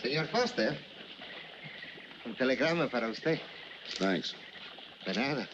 Señor Foster, un telegrama para usted. Thanks. De nada.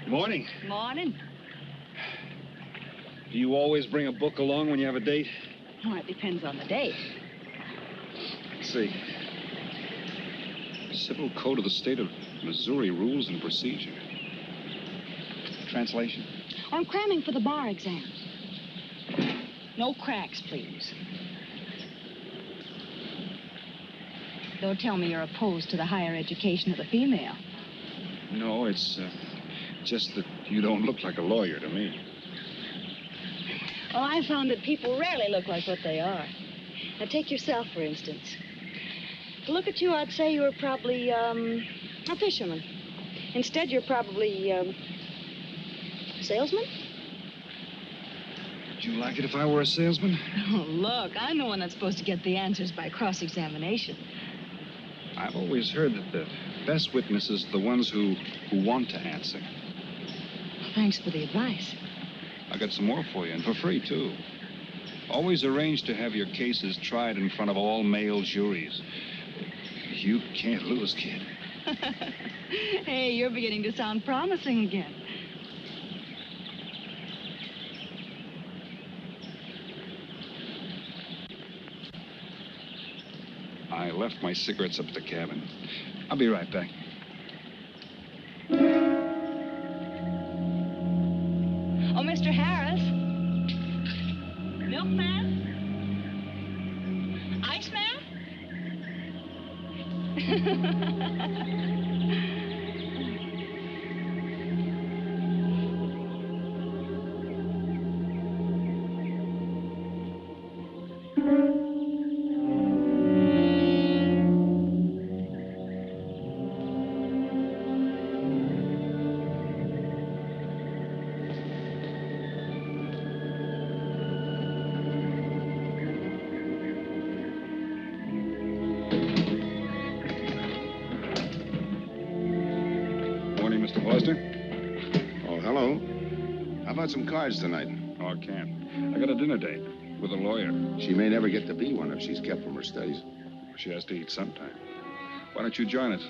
Morning. Morning. Do you always bring a book along when you have a date? Well, it depends on the date. Let's see. Civil Code of the State of Missouri Rules and Procedure. Translation? I'm cramming for the bar exam. No cracks, please. Don't tell me you're opposed to the higher education of the female. No, it's just that you don't look like a lawyer to me. Well, I found that people rarely look like what they are. Now, take yourself, for instance. To look at you, I'd say you were probably, a fisherman. Instead, you're probably, a salesman? Would you like it if I were a salesman? Oh, look, I'm the one that's supposed to get the answers by cross-examination. I've always heard that the best witnesses are the ones who want to answer. Well, thanks for the advice. I got some more for you, and for free, too. Always arrange to have your cases tried in front of all male juries. You can't lose, kid. Hey, you're beginning to sound promising again. I left my cigarettes up at the cabin. I'll be right back. Oh, Mr. Harris? Milkman? Iceman? Morning, Mr. Foster. Oh, hello. How about some cards tonight? Oh, I can't. I got a dinner date with a lawyer. She may never get to be one if she's kept from her studies. She has to eat sometime. Why don't you join us?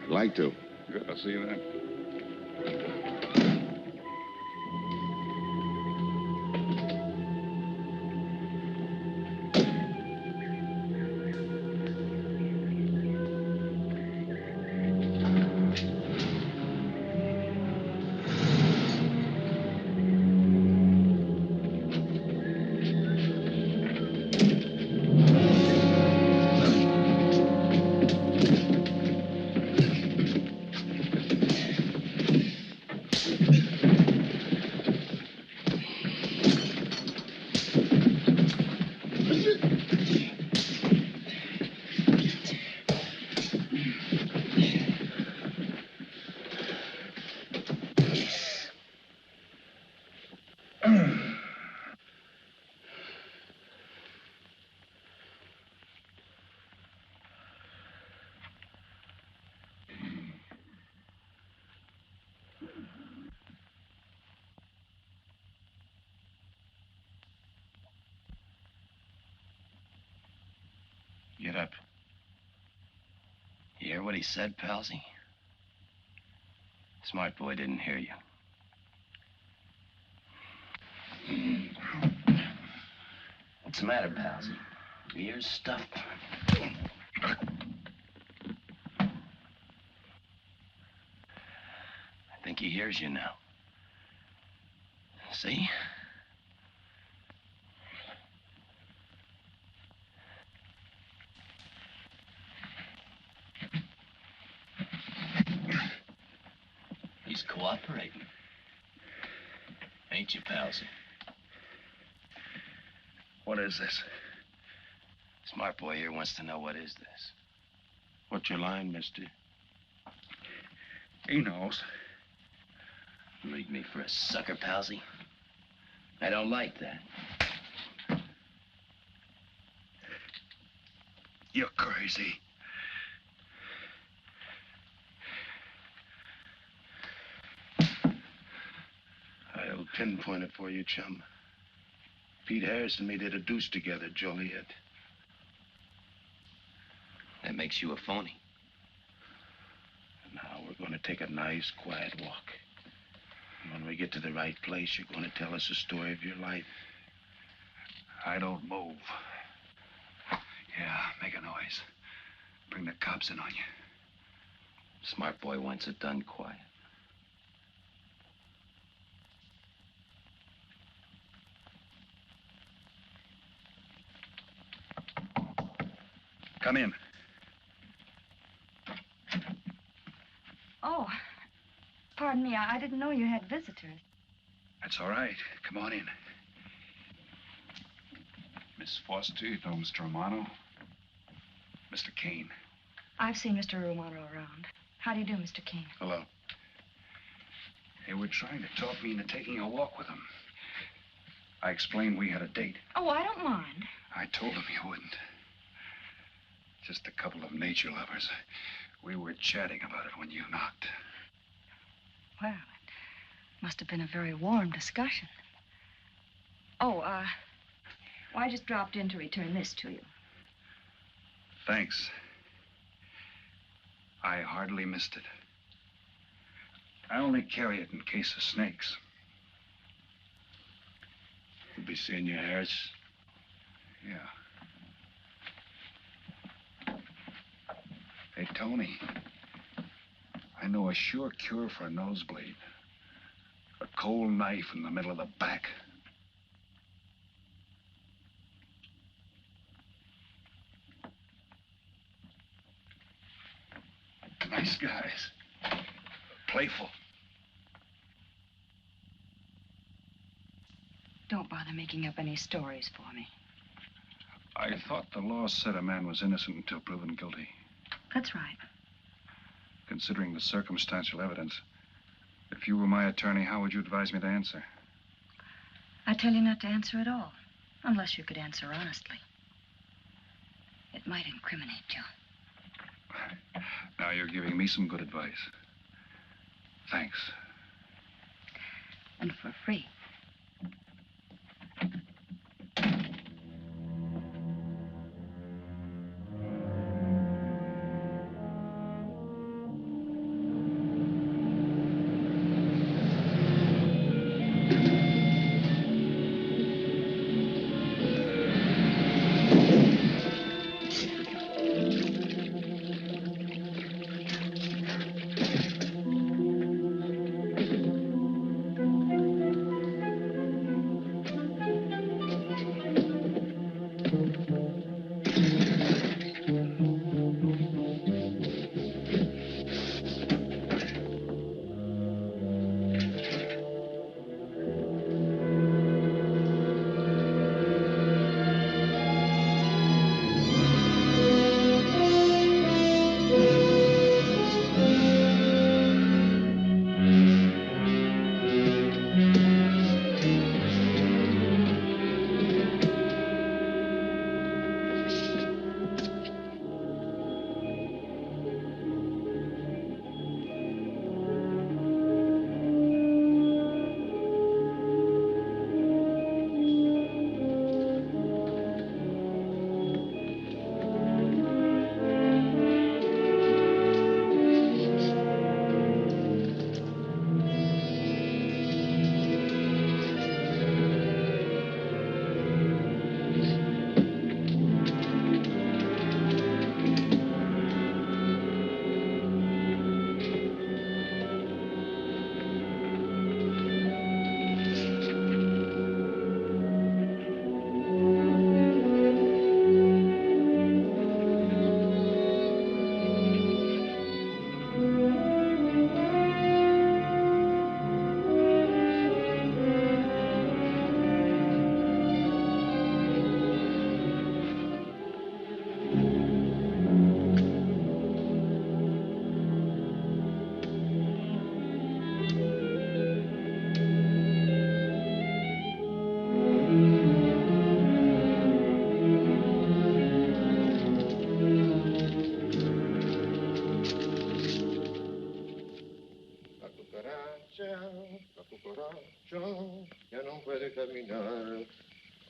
I'd like to. Good, I'll see you then. Get up. You hear what he said, Palsy? Smart boy didn't hear you. What's the matter, Palsy? Your ears stuffed? I think he hears you now. See? He's cooperating. Ain't you, Palsy? What is this? Smart boy here wants to know what is this. What's your line, mister? He knows. You leave me for a sucker, Palsy? I don't like that. You're crazy. I'll pinpoint it for you, chum. Pete Harris and me did a deuce together, Joliet. That makes you a phony. Now we're going to take a nice, quiet walk. When we get to the right place, you're going to tell us the story of your life. I don't move. Yeah, make a noise. Bring the cops in on you. Smart boy wants it done quiet. Come in. Oh, pardon me. I didn't know you had visitors. That's all right. Come on in. Miss Foster, you know Mr. Romano? Mr. Kane. I've seen Mr. Romano around. How do you do, Mr. King? Hello. They were trying to talk me into taking a walk with them. I explained we had a date. Oh, I don't mind. I told them you wouldn't. Just a couple of nature lovers. We were chatting about it when you knocked. Well, it must have been a very warm discussion. Oh, well, I just dropped in to return this to you. Thanks. I hardly missed it. I only carry it in case of snakes. You'll be seeing your Harris? Yeah. Hey, Tony. I know a sure cure for a nosebleed. A cold knife in the middle of the back. Nice guys. Playful. Don't bother making up any stories for me. I thought the law said a man was innocent until proven guilty. That's right. Considering the circumstantial evidence, if you were my attorney, how would you advise me to answer? I tell you not to answer at all, unless you could answer honestly. It might incriminate you. Now you're giving me some good advice. Thanks. And for free.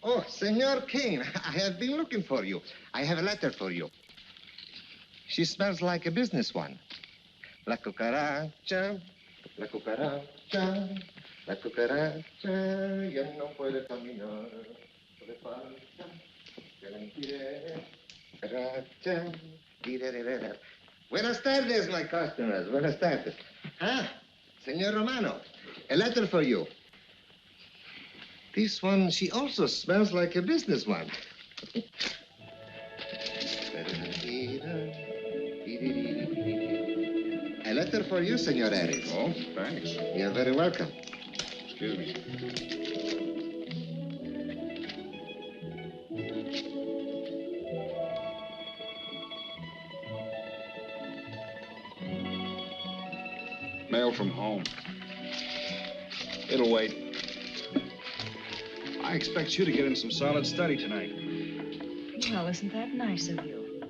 Oh, Senor Kane, I have been looking for you. I have a letter for you. She smells like a business one. La cucaracha, la cucaracha. La cucaracha ya no puede caminar. Le falta que la impide. Cucaracha. Dirererera. Buenas tardes, my customers. Buenas tardes. Ah, Senor Romano, a letter for you. This one, she also smells like a business one. A letter for you, Senor Harris. Oh, thanks. You're very welcome. Excuse me. Mail from home. It'll wait. I expect you to get in some solid study tonight. Well, isn't that nice of you?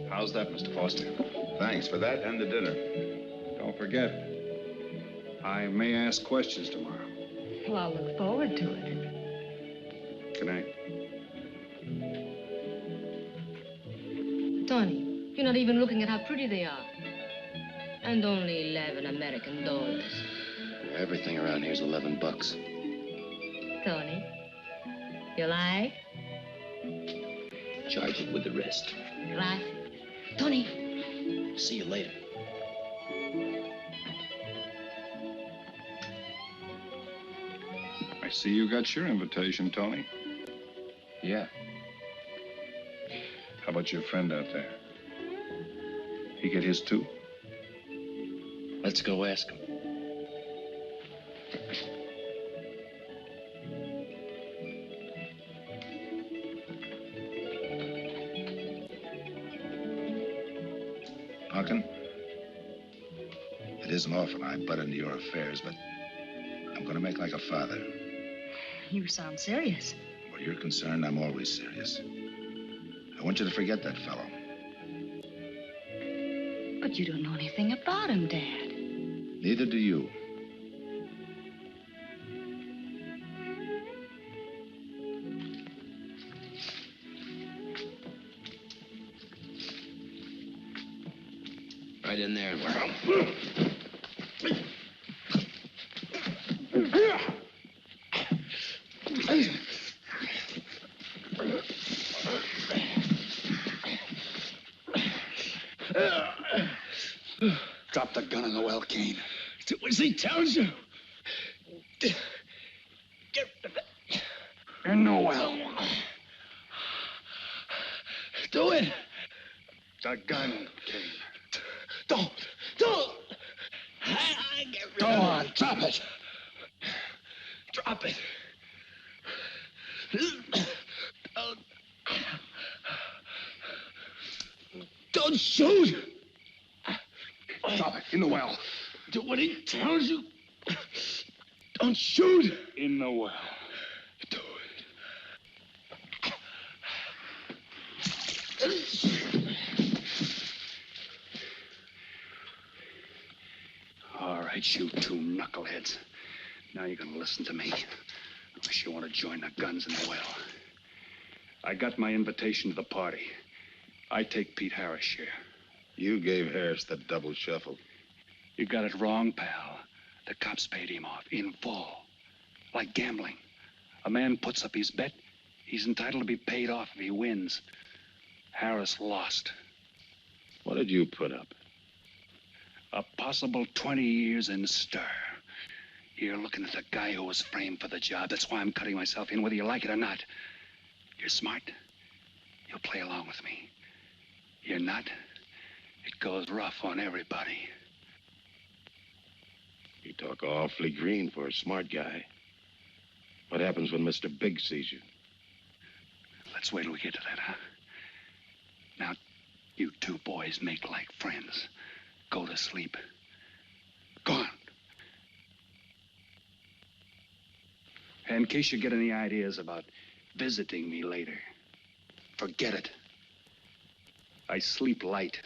How's that, Mr. Foster? Thanks for that and the dinner. Don't forget, I may ask questions tomorrow. Well, I'll look forward to it. Good night. Tony, you're not even looking at how pretty they are. And only 11 American dollars. Everything around here's $11. Tony, you like? Charge it with the rest. Gracias. Tony. See you later. I see you got your invitation, Tony. Yeah. How about your friend out there? He get his too? Let's go ask him. Punkin, it isn't often I butt into your affairs, but I'm going to make like a father. You sound serious. Where you're concerned, I'm always serious. I want you to forget that fellow. But you don't know anything about him, Dad. Neither do you. Right in there. Drop the gun in the well, Kane. Do as he tells you. In the well. Do it. The gun, Kane. Don't. I get rid Go of on, it. drop it. Drop it. Don't shoot. Drop it in the well. Do what he tells you. Don't shoot. In the well. Do All right, you two knuckleheads. Now you're gonna listen to me. Unless you want to join the guns in the well. I got my invitation to the party. I take Pete Harris' share. You gave Harris the double shuffle. You got it wrong, pal. The cops paid him off in full. Like gambling. A man puts up his bet, he's entitled to be paid off if he wins. Harris lost. What did you put up? A possible 20 years in stir. You're looking at the guy who was framed for the job. That's why I'm cutting myself in, whether you like it or not. You're smart. You'll play along with me. You're not. It goes rough on everybody. You talk awfully green for a smart guy. What happens when Mr. Big sees you? Let's wait till we get to that, huh? Now, you two boys make like friends. Go to sleep. Go on. And in case you get any ideas about visiting me later, forget it. I sleep light.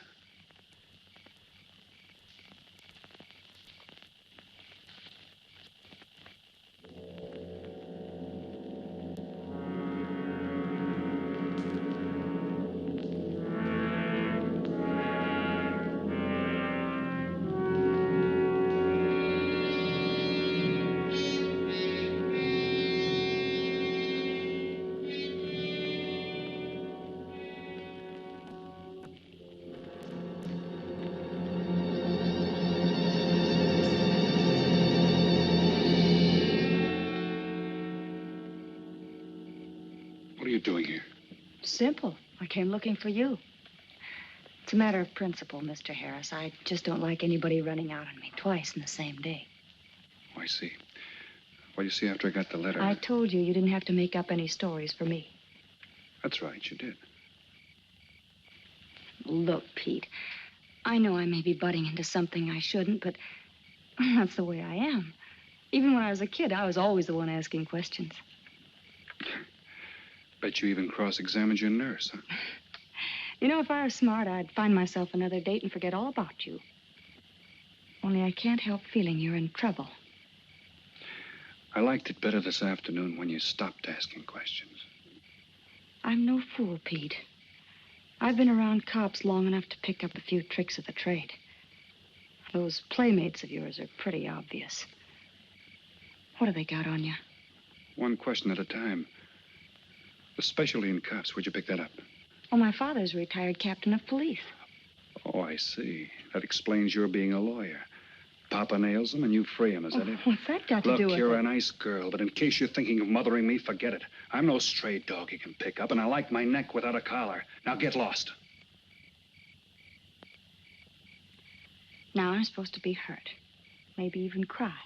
simple. I came looking for you. It's a matter of principle, Mr. Harris. I just don't like anybody running out on me twice in the same day. Oh, I see. Well, you see, after I got the letter... I told you didn't have to make up any stories for me. That's right, you did. Look, Pete, I know I may be butting into something I shouldn't, but that's the way I am. Even when I was a kid, I was always the one asking questions. Bet you even cross-examined your nurse, huh? You know, if I was smart, I'd find myself another date and forget all about you. Only I can't help feeling you're in trouble. I liked it better this afternoon when you stopped asking questions. I'm no fool, Pete. I've been around cops long enough to pick up a few tricks of the trade. Those playmates of yours are pretty obvious. What have they got on you? One question at a time. The specialty in cops, where'd you pick that up? Oh, my father's a retired captain of police. Oh, I see. That explains your being a lawyer. Papa nails them and you free him, is that it? What's that got to do with it? Look, you're a nice girl, but in case you're thinking of mothering me, forget it. I'm no stray dog you can pick up, and I like my neck without a collar. Now get lost. Now I'm supposed to be hurt. Maybe even cry.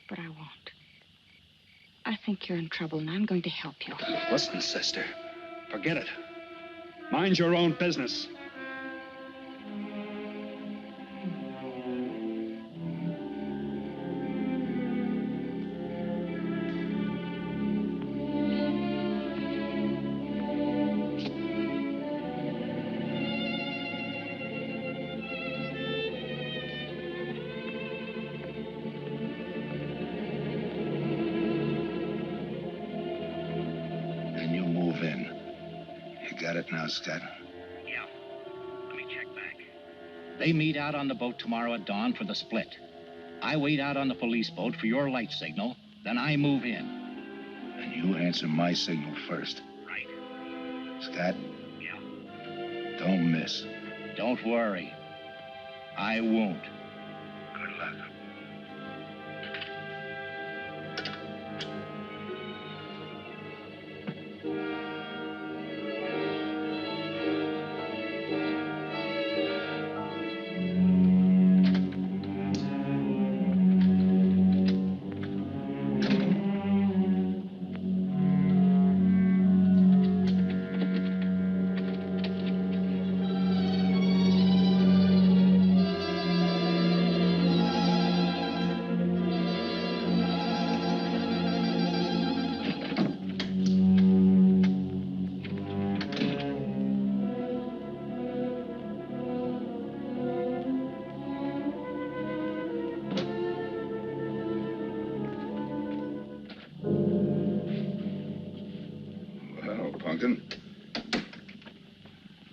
But I won't. I think you're in trouble, and I'm going to help you. Listen, sister. Forget it. Mind your own business. Now, Scott. Yeah. Let me check back. They meet out on the boat tomorrow at dawn for the split. I wait out on the police boat for your light signal, then I move in. And you answer my signal first. Right. Scott? Yeah. Don't miss. Don't worry. I won't. Good luck.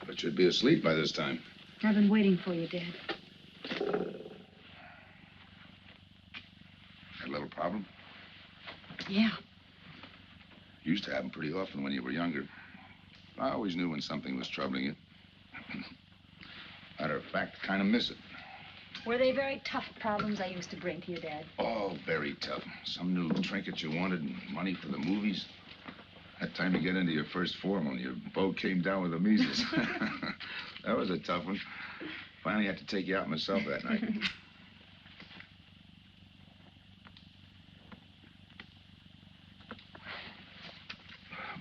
But you'd be asleep by this time. I've been waiting for you, Dad. Had a little problem? Yeah. Used to happen pretty often when you were younger. I always knew when something was troubling you. Matter of fact, kind of miss it. Were they very tough problems I used to bring to you, Dad? Oh, very tough. Some new trinket you wanted and money for the movies. Had time to get into your first formal and your boat came down with the measles. That was a tough one. Finally had to take you out myself that night.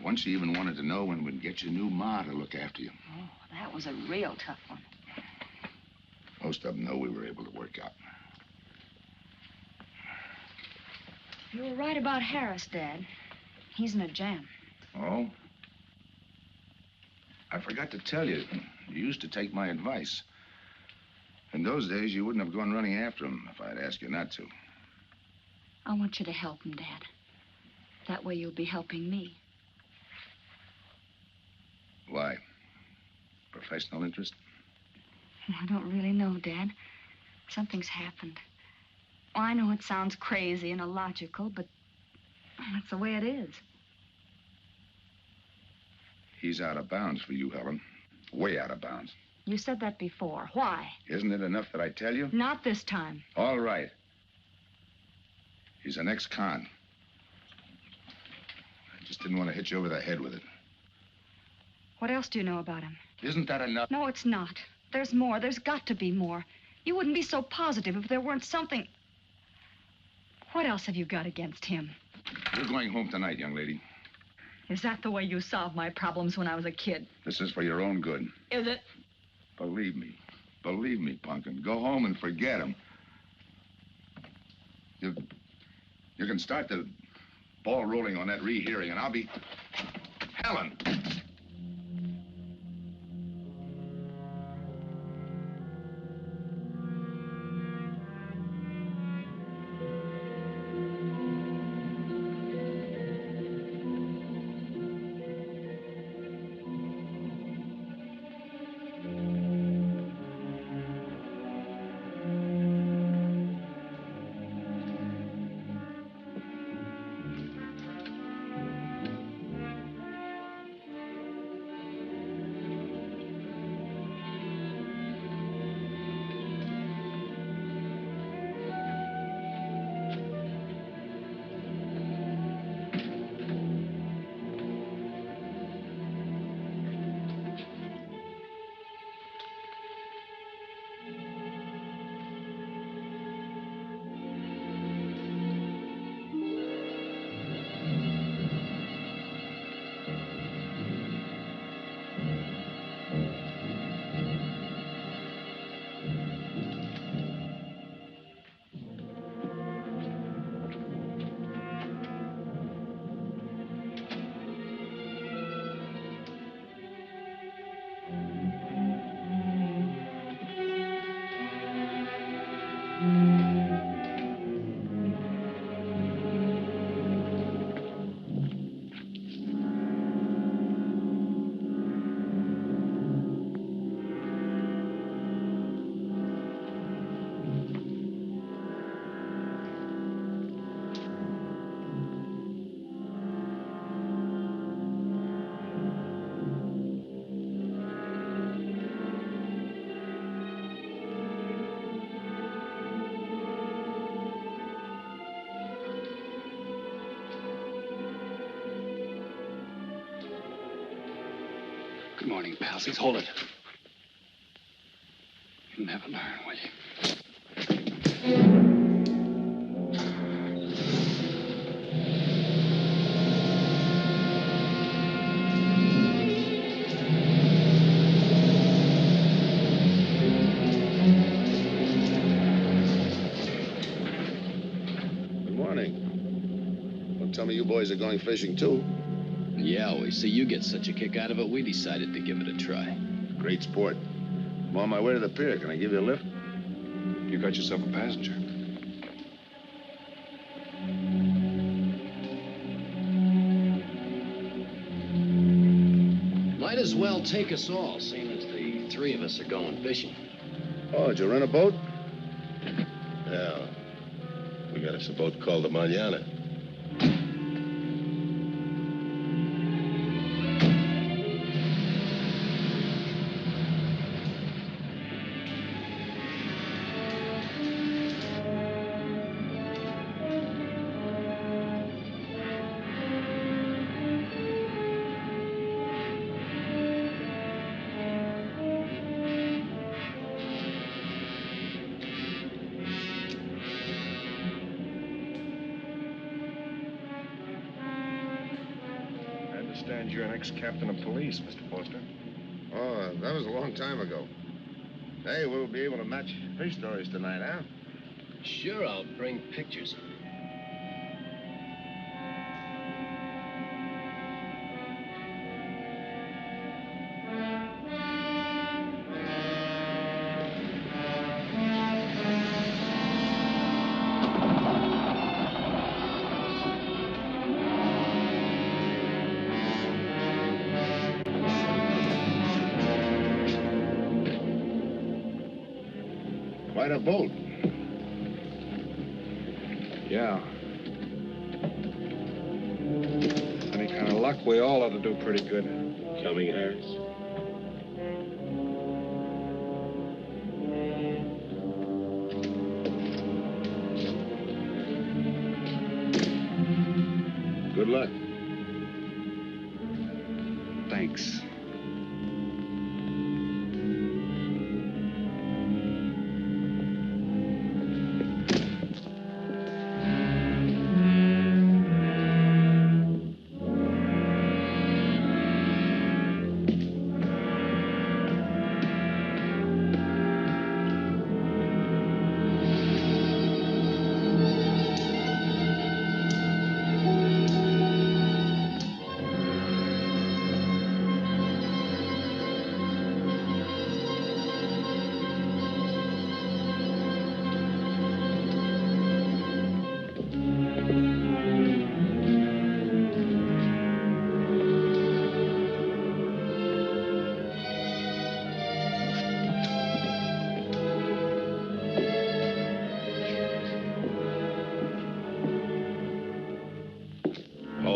Once you even wanted to know when we'd get your new ma to look after you. Oh, that was a real tough one. Most of them know we were able to work out. You were right about Harris, Dad. He's in a jam. Oh? I forgot to tell you. You used to take my advice. In those days, you wouldn't have gone running after him if I'd asked you not to. I want you to help him, Dad. That way you'll be helping me. Why? Professional interest? I don't really know, Dad. Something's happened. Oh, I know it sounds crazy and illogical, but that's the way it is. He's out of bounds for you, Helen. Way out of bounds. You said that before. Why? Isn't it enough that I tell you? Not this time. All right. He's an ex-con. I just didn't want to hit you over the head with it. What else do you know about him? Isn't that enough? No, it's not. There's more. There's got to be more. You wouldn't be so positive if there weren't something. What else have you got against him? You're going home tonight, young lady. Is that the way you solved my problems when I was a kid? This is for your own good. Is it? Believe me. Believe me, Punkin. Go home and forget him. You can start the ball rolling on that rehearing, and I'll be... Helen! Good morning, palsies. Hold it. You'll never learn, will you? Good morning. Don't tell me you boys are going fishing, too. Yeah, we see you get such a kick out of it, we decided to give it a try. Great sport. I'm on my way to the pier. Can I give you a lift? You got yourself a passenger. Might as well take us all, seeing as the three of us are going fishing. Oh, did you rent a boat? Yeah. We got us a boat called the Mañana. You're an ex-captain of police, Mr. Foster. Oh, that was a long time ago. Hey, we'll be able to match fish stories tonight, huh? Sure, I'll bring pictures. Quite a boat. Yeah. Any kind of luck, we all ought to do pretty good. Coming, Harris? Good luck. Thanks.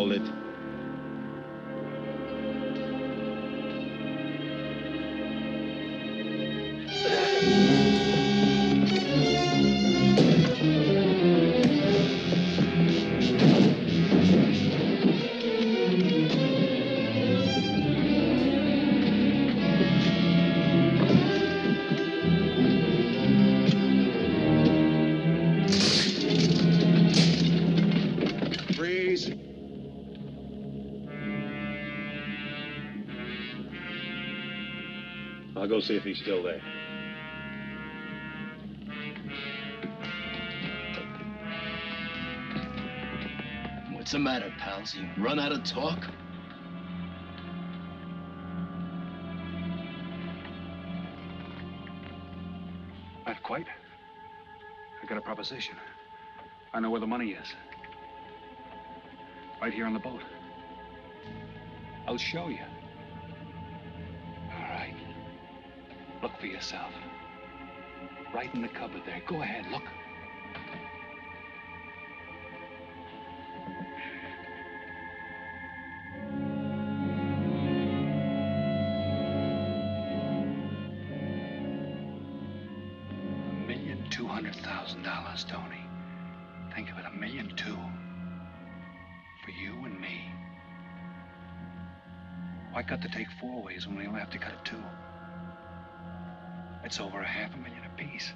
hold it. Freeze. I'll go see if he's still there. What's the matter, pals? You run out of talk? Not quite. I got a proposition. I know where the money is. Right here on the boat. I'll show you. All right. Look for yourself. Right in the cupboard there. Go ahead, look. $1,200,000, Tony. Think of it, $1.2 million. For you and me. Why cut the take 4 ways when we only have to cut it 2? It's over $500,000 apiece.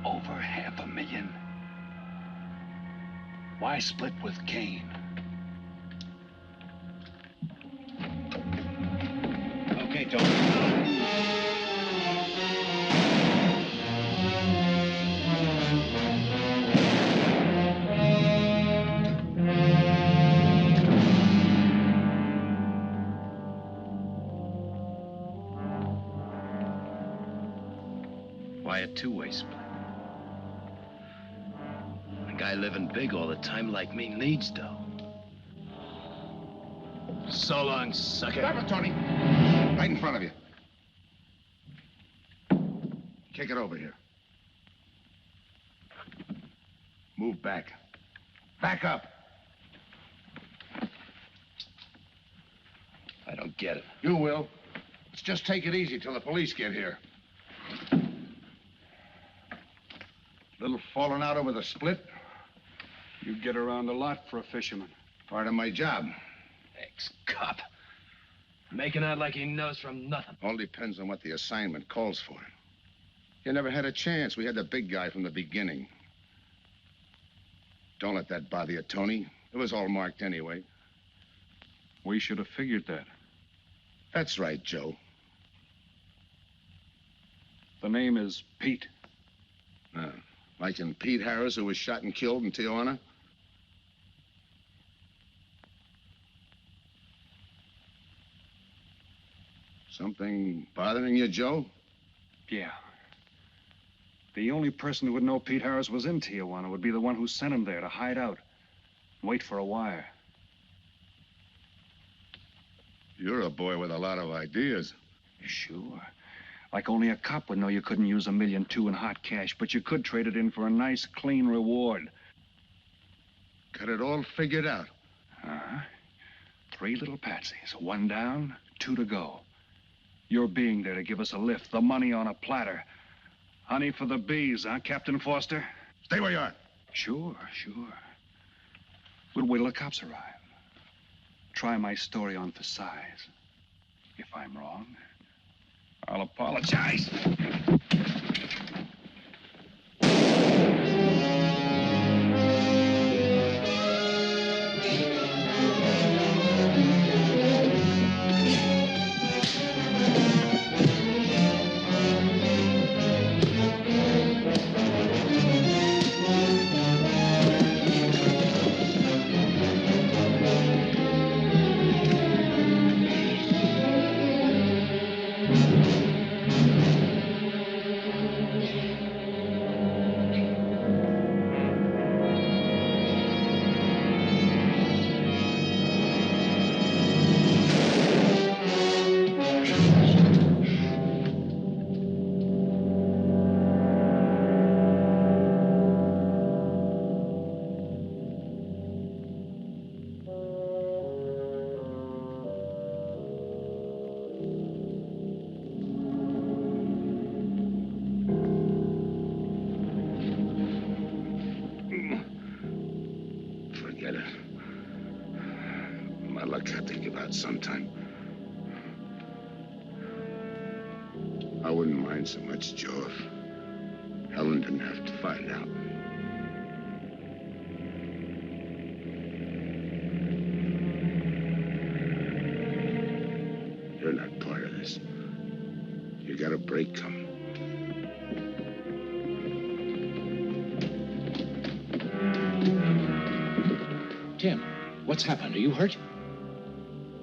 Over $500,000. Why split with Kane? Okay, Tony. Why a two-way split? A guy living big all the time like me needs dough. So long, sucker. Stop it, Tony. Right in front of you. Kick it over here. Move back. Back up. I don't get it. You will. Let's just take it easy till the police get here. Little falling out over the split. You get around a lot for a fisherman. Part of my job. Ex-cop. Making out like he knows from nothing. All depends on what the assignment calls for. You never had a chance. We had the big guy from the beginning. Don't let that bother you, Tony. It was all marked anyway. We should have figured that. That's right, Joe. The name is Pete. Like in Pete Harris, who was shot and killed in Tijuana? Something bothering you, Joe? Yeah. The only person who would know Pete Harris was in Tijuana would be the one who sent him there to hide out. Wait for a wire. You're a boy with a lot of ideas. Sure. Like only a cop would know you couldn't use $1.2 million in hot cash, but you could trade it in for a nice, clean reward. Got it all figured out. Uh-huh. 3 little patsies. 1 down, 2 to go. Your being there to give us a lift, the money on a platter. Honey for the bees, huh, Captain Foster? Stay where you are. Sure. We'll wait till the cops arrive. Try my story on for size. If I'm wrong, I'll apologize. have to give out sometime. I wouldn't mind so much, Joe, if Helen didn't have to find out. You're not part of this. You got a break coming. Tim, what's happened? Are you hurt?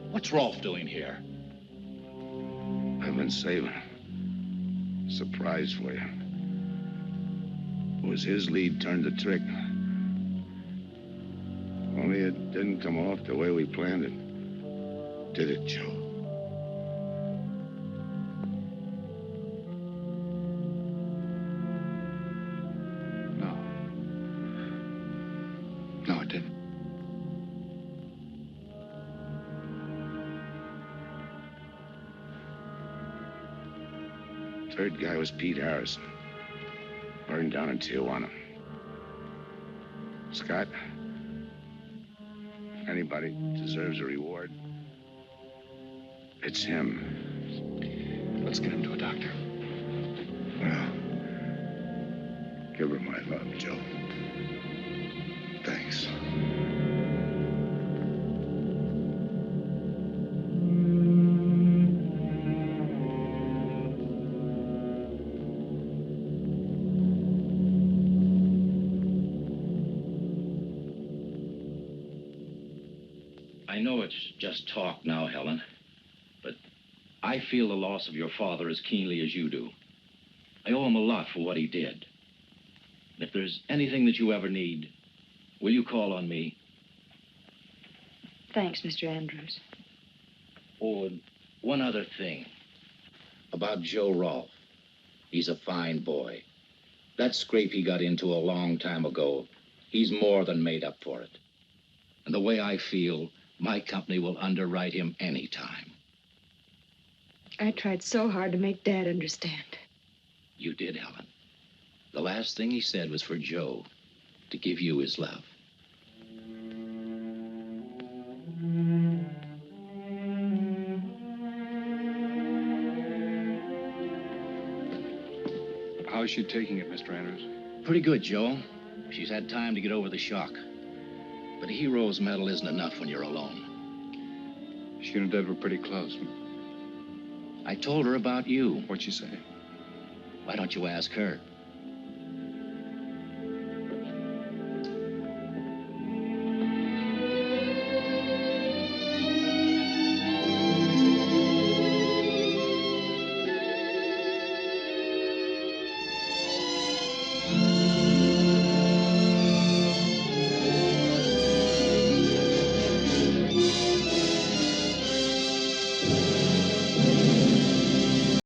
What's Rolfe doing here? I've been saving. Surprise for you. It was his lead turned the trick. Only it didn't come off the way we planned it. Did it, Joe? No, it didn't. Third guy was Pete Harrison. Burned down in Tijuana. Scott, if anybody deserves a reward, it's him. Let's get him to a doctor. Well, give her my love, Joe. Thanks. I know it's just talk now, Helen, but I feel the loss of your father as keenly as you do. I owe him a lot for what he did. And if there's anything that you ever need, will you call on me? Thanks, Mr. Andrews. Oh, and one other thing. About Joe Rolfe. He's a fine boy. That scrape he got into a long time ago, he's more than made up for it. And the way I feel, my company will underwrite him any time. I tried so hard to make Dad understand. You did, Helen. The last thing he said was for Joe to give you his love. How's she taking it, Mr. Andrews? Pretty good, Joe. She's had time to get over the shock. But a hero's medal isn't enough when you're alone. She and Dad were pretty close. I told her about you. What'd she say? Why don't you ask her?